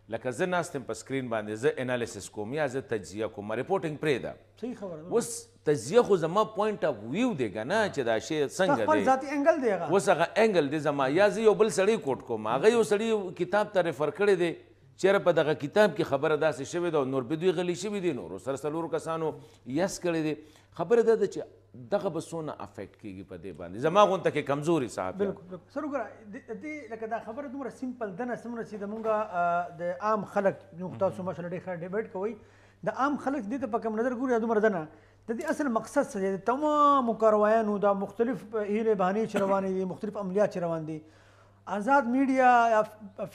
لکه زه ناست یم په سکرین باندې زه انالیسس کوم یا زه تجزیه کوم ریپورټینګ پرېږده صحیح خبره اوس تجزیه خو زما پوینټ اف ویو دی که نه چې دا شی څنګه خپل دی ذاتي انګل دی هغه اوس هغه انګل دی زما یا زه یو بل سړی کوټ کوم هغه یو سړي کتاب ته ریفر کړی دی چېرې په دغه کتاب کې خبره داسې شوې ده او نور به دوی غلي شوي دي نورو سره څلورو کسانو یس کړی دی خبره دا ده چې دغه به څونه افیکټ کېږي په دې باندې زما غونته کې کمزوري صاحب بالکل سر وګوره د دې لکه دا خبره دومره سمپل ده نه څومره چې د مونږ د عام خلک نو تاسو ماشاءالله ډېر ښه ډیبیټ کوئ د عام خلک دې ته په کم نظر ګوري دومره ده نه د دې اصل مقصد څه دی د تمامو کاروایانو دا مختلف هیلې بهانې چې روانې دي مختلف عملیات چې روان دي آزاد میډیا یا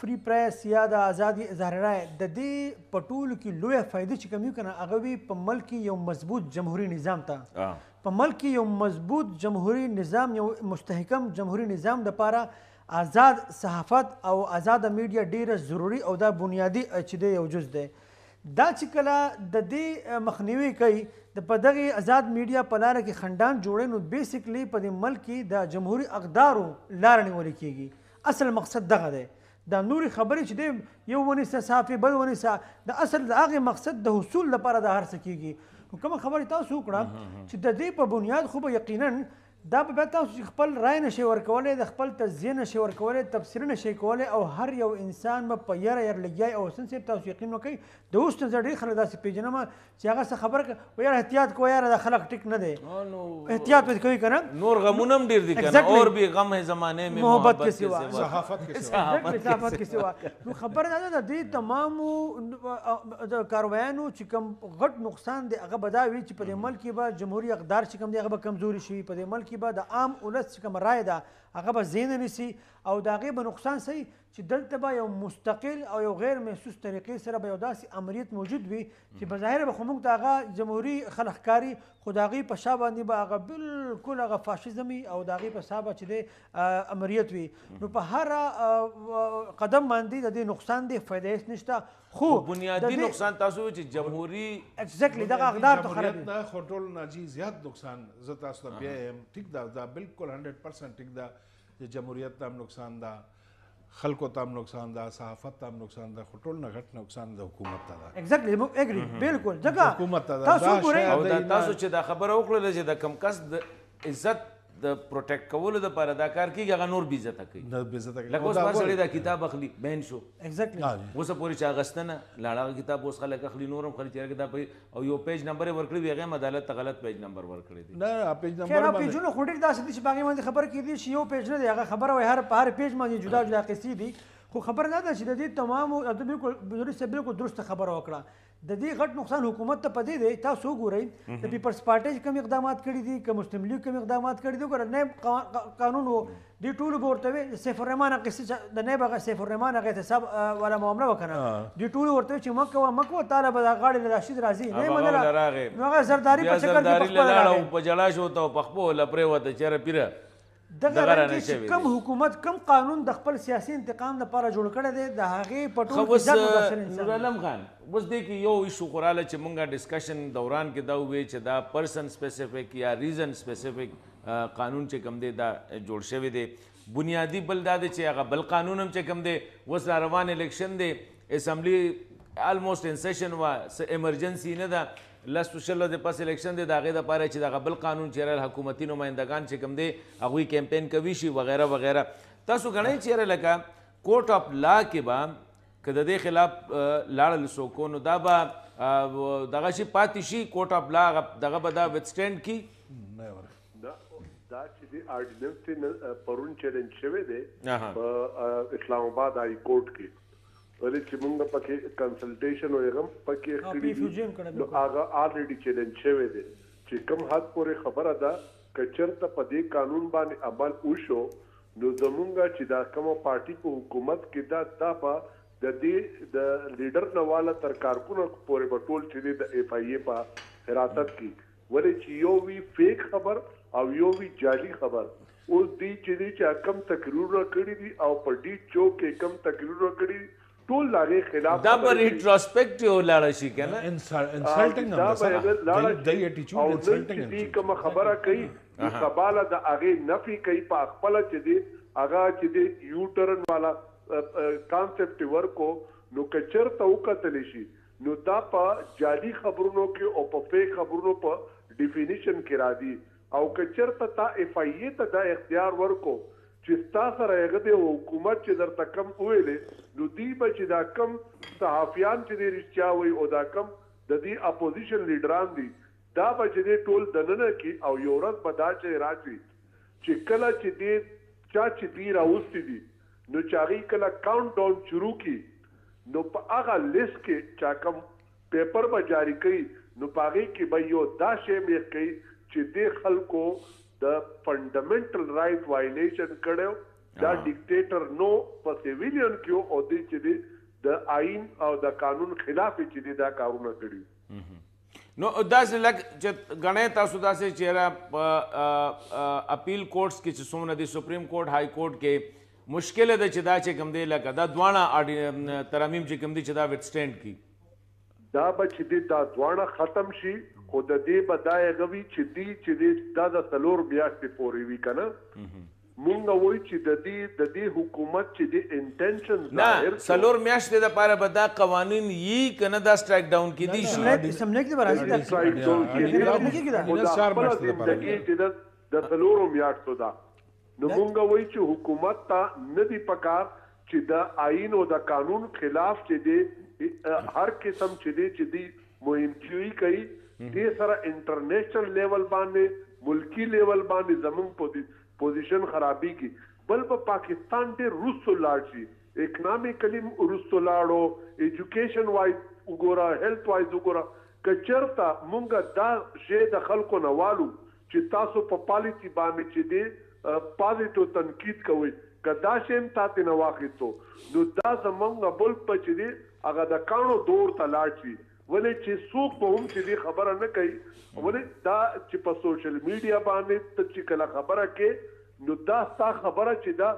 فری پریس یا د آزادي اظهار رائے د دې په ټولو کې لویه فایده چې کوم یو که نه هغه وي په ملک کې یو مضبوط جمهوري نظام ته په ملک کې یو مضبوط جمهوري نظام یو مستحکم جمهوري نظام دپاره آزاد صحافت او آزاده میډیا ډیره ضروري او دا بنیادي چې دی یو جز دی دا چې کله د دې مخنیوي کوي د په دغې آزاد میډیا په لاره کې خنډان جوړوي نو بیسیکلی په دې ملک کې د جمهوري اقدارو لاره نیول کېږي اصل مقصد دغه دی دا نورې خبرې چې دی یو ونیسه صحافي بل ونیسه د اصل د هغې مقصد د حصول لپاره دا هر څه کېږي نو کومه خبرې تاسو وکړه چې د دې په بنیاد خو به یقینا دا به بیا تاسو چې خپل رای نشئ ورکولی د خپل تجزیه نشئ ورکولی تبصره نشئ کولی او هر یو انسان به په یره لګیای او حسن صاحب تاسو یقین وکړئ د اوس نه زه ډېر خلک داسې پېژنم چې هغه څه خبره کوي یاره احتیاط کوه یاره دا خلک ټیک نه دی احتیاط به کوي که نه نور غمونه هم ډېر دي که نه اور بھی غم ہے زمانے میں محبت کے سوا صحافت کې صحافت کې سوا نو خبره دا ده د دې تمامو د کاروایانو چې کوم غټ نقصان دی هغه به دا وي چې په دې ملک کې به جمهوري اقدار چې کوم دی هغه به کمزوري شي په دې ملک کې به د عام ولس چې کومه رایه ده هغه به ځای نه نیسي او د هغې به نقصان صحیح چې دلته به یو مستقل او یو غیر محسوس طریقې سره به یو داسې امریت موجود وي چې بظاهره به خو موږ ته هغه جمهوري خلق ښکاري خو د هغې په شا باندې به هغه بالکل هغه فاشیزم وي او د هغې په شا به چې دی امریت وي نو په هر قدم باندې د دې نقصان دی فایده هېڅ نشته خو بنیادي نقصان تاسو چې جمهوري ایگزیکټلی دغه اقدار ته خرابوي نه خو ټول ناجي زیات نقصان زه تاسو ته بیا یم ټیک ده دا بالکل 100% ټیک ده چې جمهوریت ته هم نقصان ده خلکو ته هم نقصان ده صحافت ته هم نقصان ده خو ټول نه غټ نقصان د حکومت ته ده ایگزیکټلی موږ اګری بالکل ځکه حکومت ته ده تاسو ګورئ او دا تاسو چې دا خبره وکړله چې د کم کس د عزت د پروټیکټ کولو دپاره دا کار کېږي هغه نور بې عزته کوي نه بې عزته کوي لکه اوس هر سړی دا کتاب اخلي بین شو ایگزیکټلی اوسه پورې چې اخیسته نه لاړ هغه کتاب اوس خلک اخلي نور هم خلک چې دا او یو پیج نمبر یې ورکړی وي هغې هم عدالت ته غلط پیج نمبر ورکړی دی نه پیج خیر نمبر باندې پیجونه خو ډېر داسې دي چې په هغې باندې خبره کېدی چې یو پیج نه دی هغه خبره وایي هر پیج باندې جدا جدا قصې دي خو خبره دا ده چې د دې تمامو بالکل بزرګ صاحب بالکل درسته خبره وکړه د دې غټ نقصان حکومت ته په دې دی تاسو وګورئ د پیپلز پارټۍ کوم اقدامات کړي دي که مسلم لیگ کوم اقدامات کړي دي وګوره نیب قانون و دې ټولو به ورته وي سیف الرحمان قصې د نیب هغه سیف الرحمان هغه احتساب والا معامله وکنه دې ټولو ورته وي چې مه کوه مه کوه تاله به دا غاړې له راشد راځي نه منله نو هغه زرداري په شکل کې پخپله راغی په جلا شو ته په خپلو له پرېوته چېرې پیره دغه رنګ چې کم حکومت کم قانون د خپل سیاسي انتقام لپاره جوړ کړی دی د هغې په ټول کې زیات متاثر انسان نور علم خان اوس دې کې یو ایشو خو راله چې مونږه ډسکشن دوران کې دا ووی چې دا پرسن سپیسیفک یا ریزن سپیسیفک قانون چې کوم دی دا جوړ شوی دی بنیادي بل دا دی چې هغه بل قانون هم چې کوم دی اوس را روان الیکشن دی اسمبلی آلموسټ ان سیشن وه څه ایمرجنسي نه ده لس شلو د پس الیکشن دی د هغې دپاره چې دغه بل قانون چیرې حکومتي نمایندګان چې کوم دی هغوی کیمپین کوي شي وغیره وغیره تاسو ګڼئ چیرې لکه کورټ اف لا کې به که د دې خلاف لاړل څوک نو دا به دغه شي پاتې شي کورټ اف لا دغه به دا وتسټینډ کي دا چې دی آرډیننس پرون چیلنج شوی دی په اسلام آباد هائی کورټ کې ولې چې موږ پکې کنسلټیشن وغیرہ پکې کړی نو هغه آلریډي چیلنج شوی دی چې کوم حد پورې خبره ده که چېرته په دې قانون باندې عمل وشو نو زمونږ چې دا کومه پارټي په حکومت کې دا په د دې د لیډر نه والا تر کارکونو پورې په ټول چې د اف آی اے په حراست کې ولې چې یو وی فیک خبر او یو وی جعلي خبر اوس دی چې کم تقریرونه کړي دي او په ډي چو کې کم تقریرونه کړي دي ټول لاغه خلاف دا پر ریټروسپیکټیو لاړ شي کنه انسلټینګ هم سره د ایټیټیوډ انسلټینګ دي کوم خبره کوي سباله د هغه نفي کوي په خپل چې دي هغه چې دي یو ټرن والا کانسپټ ورکو نو کچر ته وکتل شي نو دا په جعلي خبرونو کې او په فیک خبرونو په ډیفینیشن کې را دي او کچر ته تا اف آی اے ته دا اختیار ورکو چې تاسو راغه د حکومت چې درته کم ویلې نو دی به چې دا کم صحافیان چې د رښتیا وي او دا کم د دې اپوزیشن لیډران دي دا به چې ټول دننه کې او یو ورځ به دا چې راځي چې کله چې دې چا چې دی راوستي دي نو چاغي کله کاونټ ډاون شروع کی نو په هغه لیست کې چا کوم پیپر به جاری کړي نو پاغي کې به یو دا شی مې کوي چې د خلکو د فندامنټل رائټ وایلیشن کړو دا ډیکټیټر نو په سیویلین کې او د چې د آئین او د قانون خلاف چې دا کارونه کړي نو داسې لک چې غنې تاسو داسې چیرې اپیل کورټس کې چې څومره د سپریم کورټ های کورټ کې مشکل ده چې دا چې کوم دی لکه دا دواړه ترامیم چې کوم دي چې دا وټسټینډ کی دا به چې دا دواړه ختم شي خو د دې به دا غوي چې دا د څلور میاشتې پورې وي کنه مونږ وایو چې د دې حکومت چې د انټینشن ظاهر څلور میاشتې د پاره به دا قوانین یې کنه دا سټرایک ډاون کی دي شي سمنه کې برازي دا سټرایک ډاون کی د څلور میاشتو دا نو مونږ وایو چې حکومت ته ندی پکار چې د آئین او د قانون خلاف چې دی هر قسم چې دی مهمچوي کوي دې سره انټرنیشنل لیول باندې ملکی لیول باندې زموږ پوزیشن خرابي کی بل په پاکستان ډېر روسو لاړ شي اکنامیکلی روسو لاړو ایجوکیشن وایز وګوره هیلث وایز وګوره کچرتا مونږ دا شی د خلکو نوالو چې تاسو په پالیسی باندې چې دی پازیټیو تنقید کوي کدا شیم تاسو نه واخیستو نو دا زمونږ بل پچ دی هغه د کانو دور ته لاړ شي ولې چې څوک به هم چې خبره نه کوي ولې دا چې په سوشل میډیا باندې ته چې کله خبره کې نو دا ستا خبره چې دا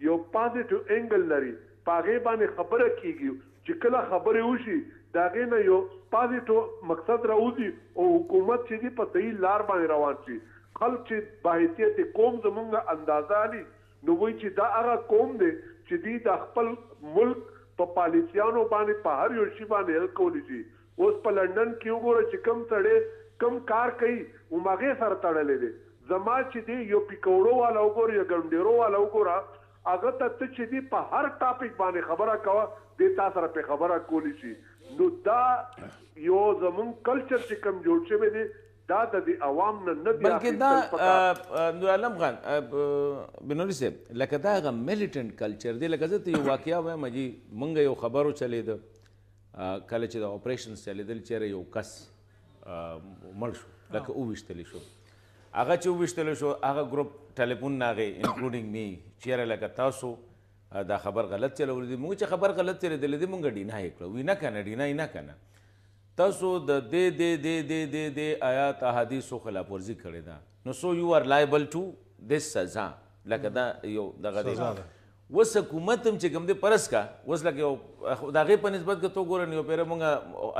یو پازیټیو انګل لري پاغه باندې خبره کیږي چې کله خبره وشي داغه نه یو پازیټیو مقصد راوځي او حکومت چې دی په صحیح لار باندې روان شي خلک چې باحثیت قوم زمونږ اندازه لري نو وایي چې دا هغه قوم دی چې دی د خپل ملک په پالیسیانو باندې په هر یو شي باندې هل کولی شي اوس په لندن کې وګوره چې کم سړی کم کار کوي هماغې سره تړلی دی زما چې دی یو پیکوړو والا وګوره یا ګنډیرو والا وګوره هغه ته ته چې دی په هر ټاپک باندې خبره کوه دې تا سره په خبره کولی شي نو دا یو زمونږ کلچر چې کم جوړ شوی دی دا د عوام نه نه بلکې دا نور عالم خان بنوري صاحب لکه دا هغه میلیټنټ کلچر دی لکه زه ته یو واقعه وایم جی مونږ یو خبرو چلیده کله چې د اپریشنز چلیدل چیرې یو کس مړ شو لکه وویشتلی شو هغه چې وویشتلی شو هغه ګروپ ټلیفون ناغې انکلوډینګ می چیرې لکه تاسو دا خبر غلط چلولی دی مونږ چې خبر غلط چلیدلی دی مونږ ډینای یې کړو وی نه کنه ډینای نه کنه تاسو د دې آیات احادیثو خلاف ورزي کړې ده نو سو یو آر لایبل ټو دس سزا لکه دا یو دغه دی وس حکومت هم چې کوم دی پرس کا وس لکه یو د هغې په نسبت که تو ګوره نو یو پیره مونږ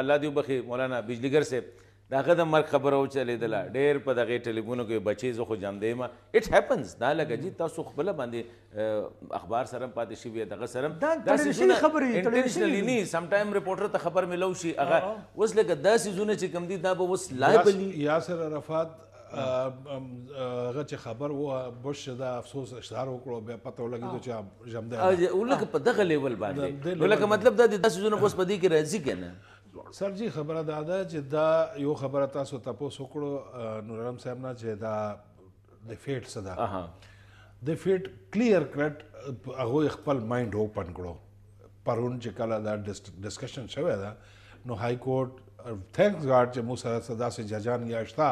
الله دې وبخي مولانا بجلیګر صاحب د هغه د مرګ خبره وچلېدله ډېر په دغې ټلیفونو کې بچې زه خو جام دی ما اټ هیپنز دا لکه جي تاسو خپله باندې اخبار سره پاتې شوي دغه سره انټینشنلی نه سم ټایم رپورټر ته خبر میلو شي هغه اوس لکه دا څیزونه چې کوم دي دا به اوس لایبلي یاسر عرفات هغه چې خبر و بوش دا افسوس اشتهار وکړو بیا پته ولګېدو چې جام دی ولکه په دغه لیول باندې نو لکه مطلب دا د دا څیزونه اوس په دې کې راځي که نه سر جی خبره دا ده چې دا یو خبره تاسو تپوس وکړو نور عالم صاحب نه چې دا د فیټ څه ده د فیټ کلیر کټ هغوی خپل مایند اوپن کړو پرون چې کله دا ډسکشن شوی ده نو های کورټ تھینکس گاډ چې موږ سره داسې ججان یا شته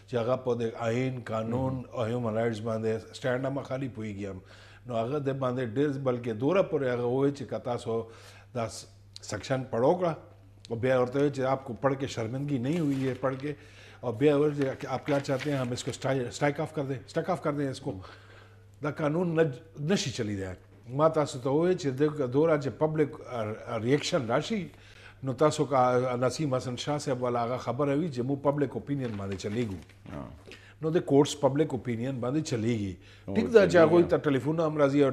چې هغه په د آئین قانون او هیومن رایټس باندې سټینډ هم خالي پوهېږي هم نو هغه د باندې ډېر بلکې دوره پورې هغه وایي چې که تاسو دا سیکشن پڑھو کړه اور بیا ورته وایي چې آپ کو پڑھ کے شرمندگی نہیں ہوئی ہے پڑھ کے اور بیا کہ آپ کیا چاہتے ہیں ہم اس کو اسٹرائک آف کر دیں اس کو دا قانون نشي چلی دی ما تاسو ته وایي چې د دوره چې پبلک ریاکشن راشي نو تاسو کا نسیم حسن شاه صاحب والا هغه خبره وي چې مو پبلک اوپینین باندې چلیږو نو د کورټس پبلک اوپینین باندې چلیږي ټیک دا چې هغوی ته ټلیفون هم راځي او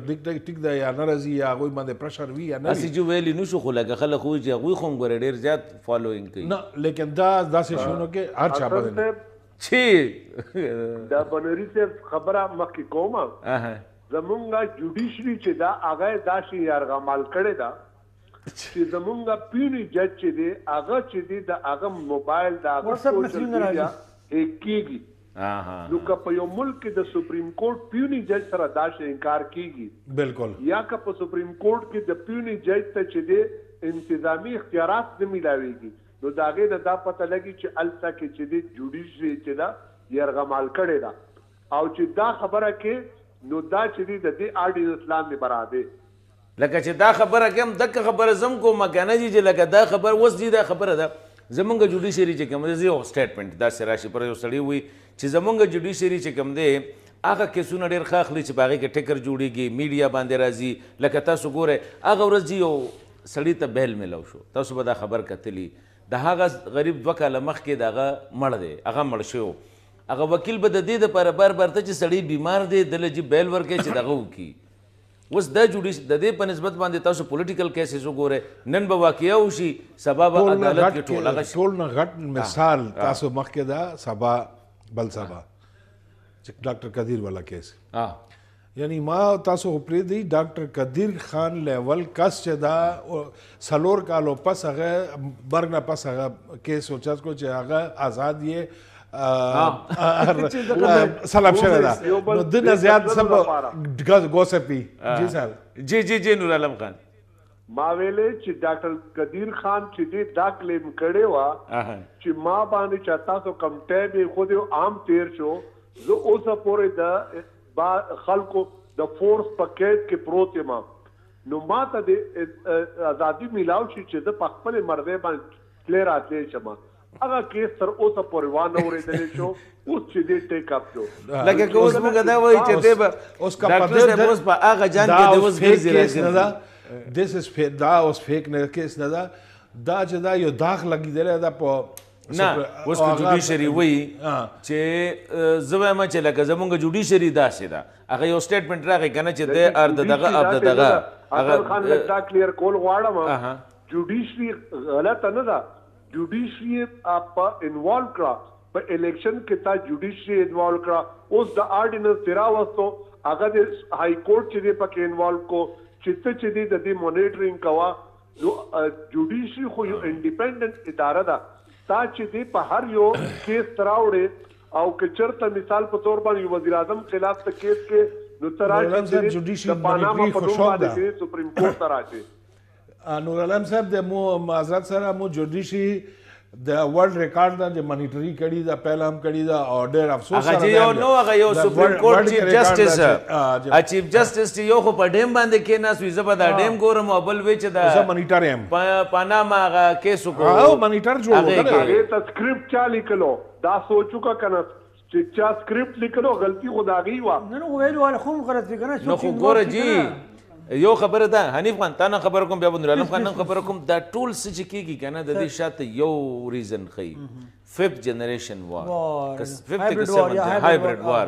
ټیک دا یا نه راځي یا هغوی باندې پرشر وي یا نه اسی جو ویلی نشو خو لکه خلک وایي چې هغوی خو هم ګوره ډېر زیات فالوینګ کوي نه لیکن دا داسې شونو کې هر چا باندې چې دا بنوري صاحب خبره مخکې کومه زمونږ جوډیشري چې دا هغه داسې یرغمال کړی دا چې زمونږ پیونی جج چې دی هغه چې دی د هغه موبایل د هغه سوشل میډیا هیک کیږي نو که په یو ملک کې د سپریم کورټ پیونی جج سره داسې انکار کیږي بالکل یا که په سپریم کورټ کې د پیونی جج ته چې دی انتظامی اختیارات نه ملاویږي نو د هغې نه دا پته لګي چې هلته کې چې دی جوډیشري چې دا یرغمال کړی ده او چې دا خبره کې نو دا چې دی د دې آرډیننس لاندې برابر لکه چې دا خبره کوم دغه خبره زم کوم کنه چې لکه دا خبر اوس دی دا خبره ده زمونږ جوډیشري چې کوم دی یو سټیټمنټ داسې راشي پر یو سړی وي چې زمونږ جوډیشري چې کوم دی هغه کیسونه ډېر ښه اخلي چې په هغې کې ټکر جوړېږي میډیا باندې راځي لکه تاسو ګورئ هغه ورځ یو سړي ته بیل میلاو شو تاسو به دا خبر کتلی د هغه غریب 2 کاله مخکې د هغه مړ دی هغه مړ شو هغه وکیل به د دې دپاره بار بار ته چې سړی بیمار دی دله جي بیل ورکوي چې دغه وکړي اوس دا جوډیش د دې په نسبت باندې تاسو پولیټیکل کیسز وګورئ نن به واقعه وشي سبا به عدالت کې ټول هغه ټول نه غټ مثال تاسو مخکې دا سبا بل سبا چې ډاکټر قدیر والا کیس یعنی ما تاسو پرې دی ډاکټر قدیر خان لیول کس چې دا سلور کالو پس هغه برګ نه پس هغه کیس اوچت کو چې هغه آزاد یې سلام شوی دا نو دنه زیات سب ګوسپی جی صاحب جی نور عالم خان ما ویلې چې ډاکټر قدیر خان چې دې دا کلیم کړی وه چې ما باندې چې تاسو کم ټایب یې خود عام تیر شو زه اوسه پورې د خلکو د فورس په قید کې پروت یم نو ما ته د ازادي میلاو شي چې زه په خپلې مرضۍ باندې تللی راتلی شم هغه کیس تر اوسه پورې وانه اورېدلی شو اوس چې دې ټیک اپ شو لکه که اوس موږ دا وایي چې دی به ډاکټر صاحب اوس په هغه جان کې دی اوس ګرځي راګرځي دا اوس فیک نه کیس نه ده دا چې دا یو داغ لګېدلی ده په نه اوس که جوډیشري وایي چې زه وایم چې لکه زمونږ جوډیشري داسې ده هغه یو سټیټمنټ راغی که نه چې دی ار د دغه اب د دغه حسن خان لږ دا کلیر کول غواړم جوډیشري غلطه نه ده جوډیشري په انوالو کړه په الیکشن کې تا جوډیشري انوالو کړه اوس د آرډیننس تیرا وستو هغه د های کورټ چې دی پکې انوالو کو چې ته چې دی د دې مونیټرینګ کوه نو جوډیشري خو یو انډیپینډنٹ اداره ده تا چې دی په هر یو کیس تراوړې او که چېرته مثال په طور باندې وزیر اعظم خلاف ته کیس کې نو ته راشي د پاناما په نوم باندې سپریم کورټ ته راشي نور علم صاحب د مو معذرت سره مو جوډیشي د ورلد ریکارډ دا چې مانیټری کړي دا پهلا هم کړي دا او ډېر افسوس سره هغه یو نو هغه یو سپریم کورټ چیف جسټس چیف جسټس چې یو خو په ډیم باندې کېناست وي زه به دا ډیم ګورم او بل وی چې دا زه مانیټر یم پاناما هغه کیس وکړو او مانیټر جوړ کړی هغې ته سکرپټ چا لیکلو دا سوچو که که نه چې چا سکرپټ لیکلو غلطي خو د هغې وه نه نو ویلو والا خو هم غلط دی که نه نو خو ګوره جی یو خبره ده حنیف خان تا نه خبره کوم بیا به نور عالم خان نه خبره کوم دا ټول څه چې کېږي که نه د دې شاته یو ریزن ښیي 5th جنریشن وار هایبرډ وار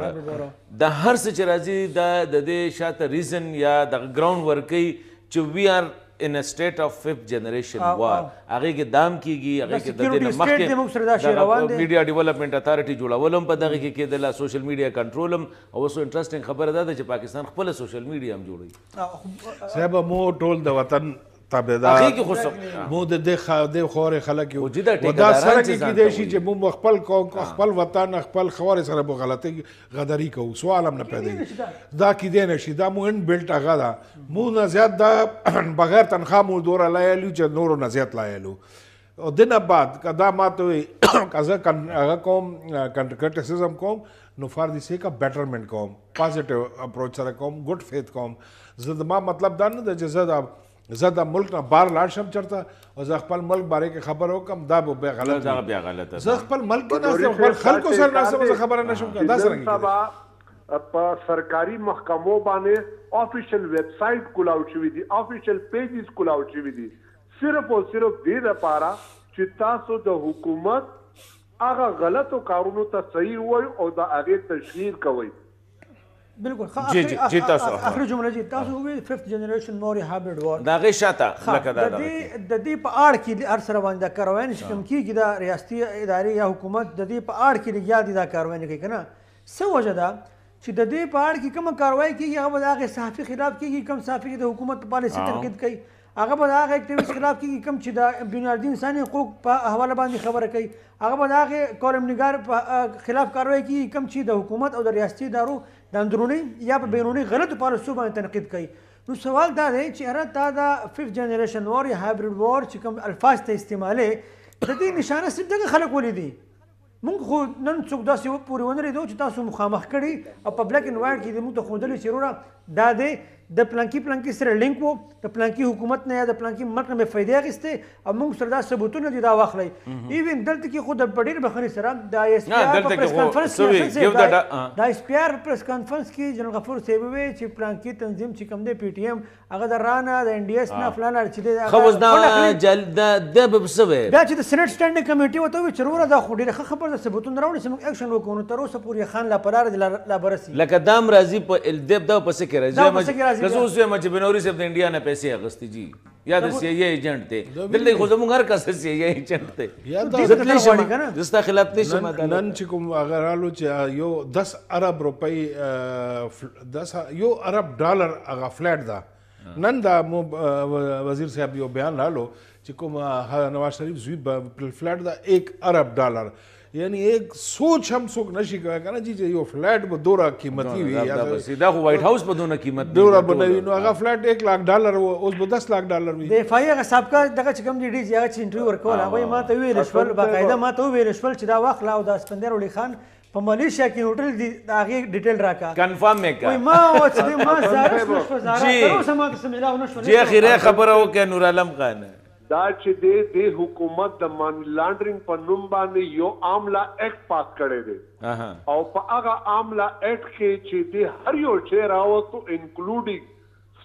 دا هر څه چې راځي دا د دې شاته ریزن یا دغه ګراوند ورکوي چې وی آر in a state of 5th generation war هغې کې دام کېږي هغې کې د دې نه مخکې میډیا ډیولپمنټ اتارټي جوړول هم په دغه کې کېدله سوشل میډیا کنټرول هم او اوس انټرسټنګ خبره دا ده چې پاکستان خپله سوشل میډیا هم جوړوي صاحب مو ټول د وطن تابعدار مو د دې خورې خلک یو دا سره کې کېدای شي چې مو خپل قوم خپل وطن خپل خورې سره به غلطۍ غداري کوو سوال هم نه پیدا دا کېدای نه شي دا مو ان بیلټ هغه ده مو نه زیات دا بغیر تنخواه مو دوره لایلو چې نورو نه زیات لایلو او دنه بعد که دا ما ته وایي که زه هغه کوم کرټیسزم کوم نو فار دی سیک اف بیټرمنټ کوم پازیټیو اپروچ سره کوم ګډ فیث کوم زه ما مطلب دا نه ده چې زه د ملک نه بار لاړ شم چېرته او زه خپل ملک باره کې خبره وکړم دا به بیا غلط دا بیا غلطه زه خپل ملک کې ناست یم خپل خلکو سره ناست یم زه خبره نشم کولی دا څرنګه په سرکاري محکمو باندې آفیشل ویب سایټ کولاوټ شوي دي آفیشل پیجز کولاوټ شوي دي صرف او صرف دې دپاره چې تاسو د حکومت هغه غلطو کارونو ته صحیح ووایو او د هغې تشهیر کوئ بالکل جی تاسو اخر جمله جی تاسو وی 5th جنریشن موري هایبرډ وار دا غي شاته لکه دا د دې په اړه کې هر سره باندې کاروان چې کوم کیږي دا ریاستي ادارې یا حکومت د دې په اړه کې لګیا دي دا کاروان کوي کنه څه وجه ده چې د دې په اړه کې کوم کاروای کیږي هغه د هغه صحافي خلاف کیږي کوم صحافي د حکومت پالیسي تنقید کوي هغه به د هغه اکټیویسټ خلاف کیږي کوم چې د بنیادي انساني حقوق په حواله باندې خبره کوي هغه به د هغه کالم نګار په خلاف کاروای کیږي کوم چې د حکومت او د ریاستي ادارو د اندروني یا په بیروني غلطو پالیسیو باندې تنقید کوي نو سوال دا دی چې هر تا د 5th جنریشن وار یا هایبرډ وار چې کوم الفاظ ته استعمالي د دې نشانه صرف دغه خلک ولیدي مونږ خو نن څوک داسې پورې ونه لیدو چې تاسو مخامخ کړي او په بلیک اینډ وایټ کې موږ ته ښودلي چې وروره دا دی د پلانکي سره لینک و د پلانکي حکومت نه یا د پلانکي ملک نه مې فایدې اخیستې او موږ سره دا ثبوتونه دي دا واخلئ ایون دلته کې خو د ډېر بخښنې سره د ایس پی آر په پریس کانفرنس کې د ایس پی آر پریس کانفرنس کې جنرال غفور صاحب وویل چې پلانکي تنظیم چې کوم دی پی ټي ایم هغه د رانه د ان ډي اس نه فلانه چې دی خو اوس دا د به څه وی بیا چې د سینټ سټینډینګ کمیټې ورته وویل چې وروره دا خو ډېره ښه خبره ده ثبوتونه راوړي چې موږ اکشن وکړو نو تر اوسه پورې خان لا پلاره د لا برسي لکه دام راځي په الدب دا پسې کې راځي که زه اوس وایم چې بنوري صاحب د انډیا نه پیسې اخیستې جي یا د سی ای ایجنټ دی دلته خو زموږ هر کس سی ای ایجنټ دی زه ستا خلاف نه شم نن چې کوم هغه رالو چې یو 10 ارب روپۍ 10 یو ارب ډالر هغه فلیټ ده نن دا وزیر صاحب یو بیان رالو چې کوم نواز شریف زوی فلیټ ده 1 ارب ډالر یعنی ایک سوچ هم څوک نشي کوي کنه چې یو فلیټ به دوره قیمتي وي یا دا وایټ هاوس په دونه قیمت دوره بنوي نو هغه فلیټ 1 لک ډالر اوس به 10 لک ډالر وي د اف آی هغه سابقه دغه چې کوم دی ډي هغه چې انټرویو ورکول هغه ما ته ویل شول باقاعده ما ته ویل شول چې دا واخلا او د اسپندر ولی خان په ملیشیا کې هوټل دی هغه ډیټیل راکا کنفرم میکا وای ما او چې ما زارس نشو زارا تر اوسه ما ته سمېلاو نشو جی اخیره خبره وکړه نور عالم خان دا چې د حکومت د مانی لانډرینګ په نوم باندې یو عامله ایکټ پاس کړی دی او په هغه عامله ایکټ کې چې د هر یو شی راوستو انکلوډینګ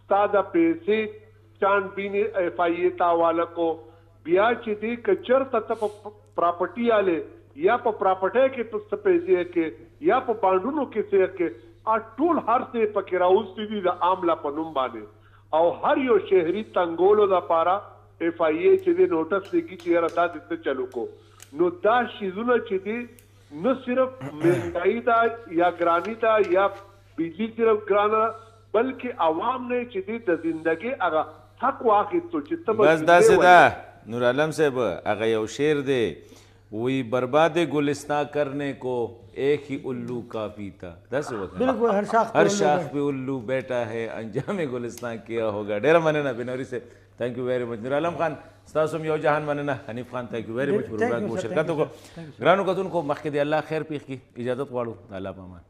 ستا د پیسې چانبینې ایف آی ای ته حواله کو بیا چې د کچرته ته په پراپرټي آلې یا په پراپرټۍ کې څه پیسې کې یا په بانډونو کې څه کې ټول هر څه پکې راوستي دي د عامله په نوم باندې او هر یو شهري تنګولو دپاره اف آئی ای چې دی نوټس لیکي چې یاره دا دې چلو کو نو دا شیزونه چې دی نه صرف مهنګائی ده یا ګراني ده یا بجلی صرف ګرانه بلکې عوام نه چې دی د زندګۍ هغه حق واخیستو چې ته بس داسې ده نور عالم صاحب هغه یو شعر دی وہی برباد گلستان کرنے کو ایک ہی الو کافی تھا دس بالکل ہر شاخ پہ الو بیٹا ہے انجام گلستان کیا ہوگا ډیر مننه بنوري صاحب تھینک یو ویری مچ نور عالم خان ستاسو یو جهان مننه حنیف خان تھینک یو ویری مچ پروګرام کو شرکت وکړو ګرانو کتونکو مخکې دی الله خیر پیښ کی اجازه غواړو الله پامان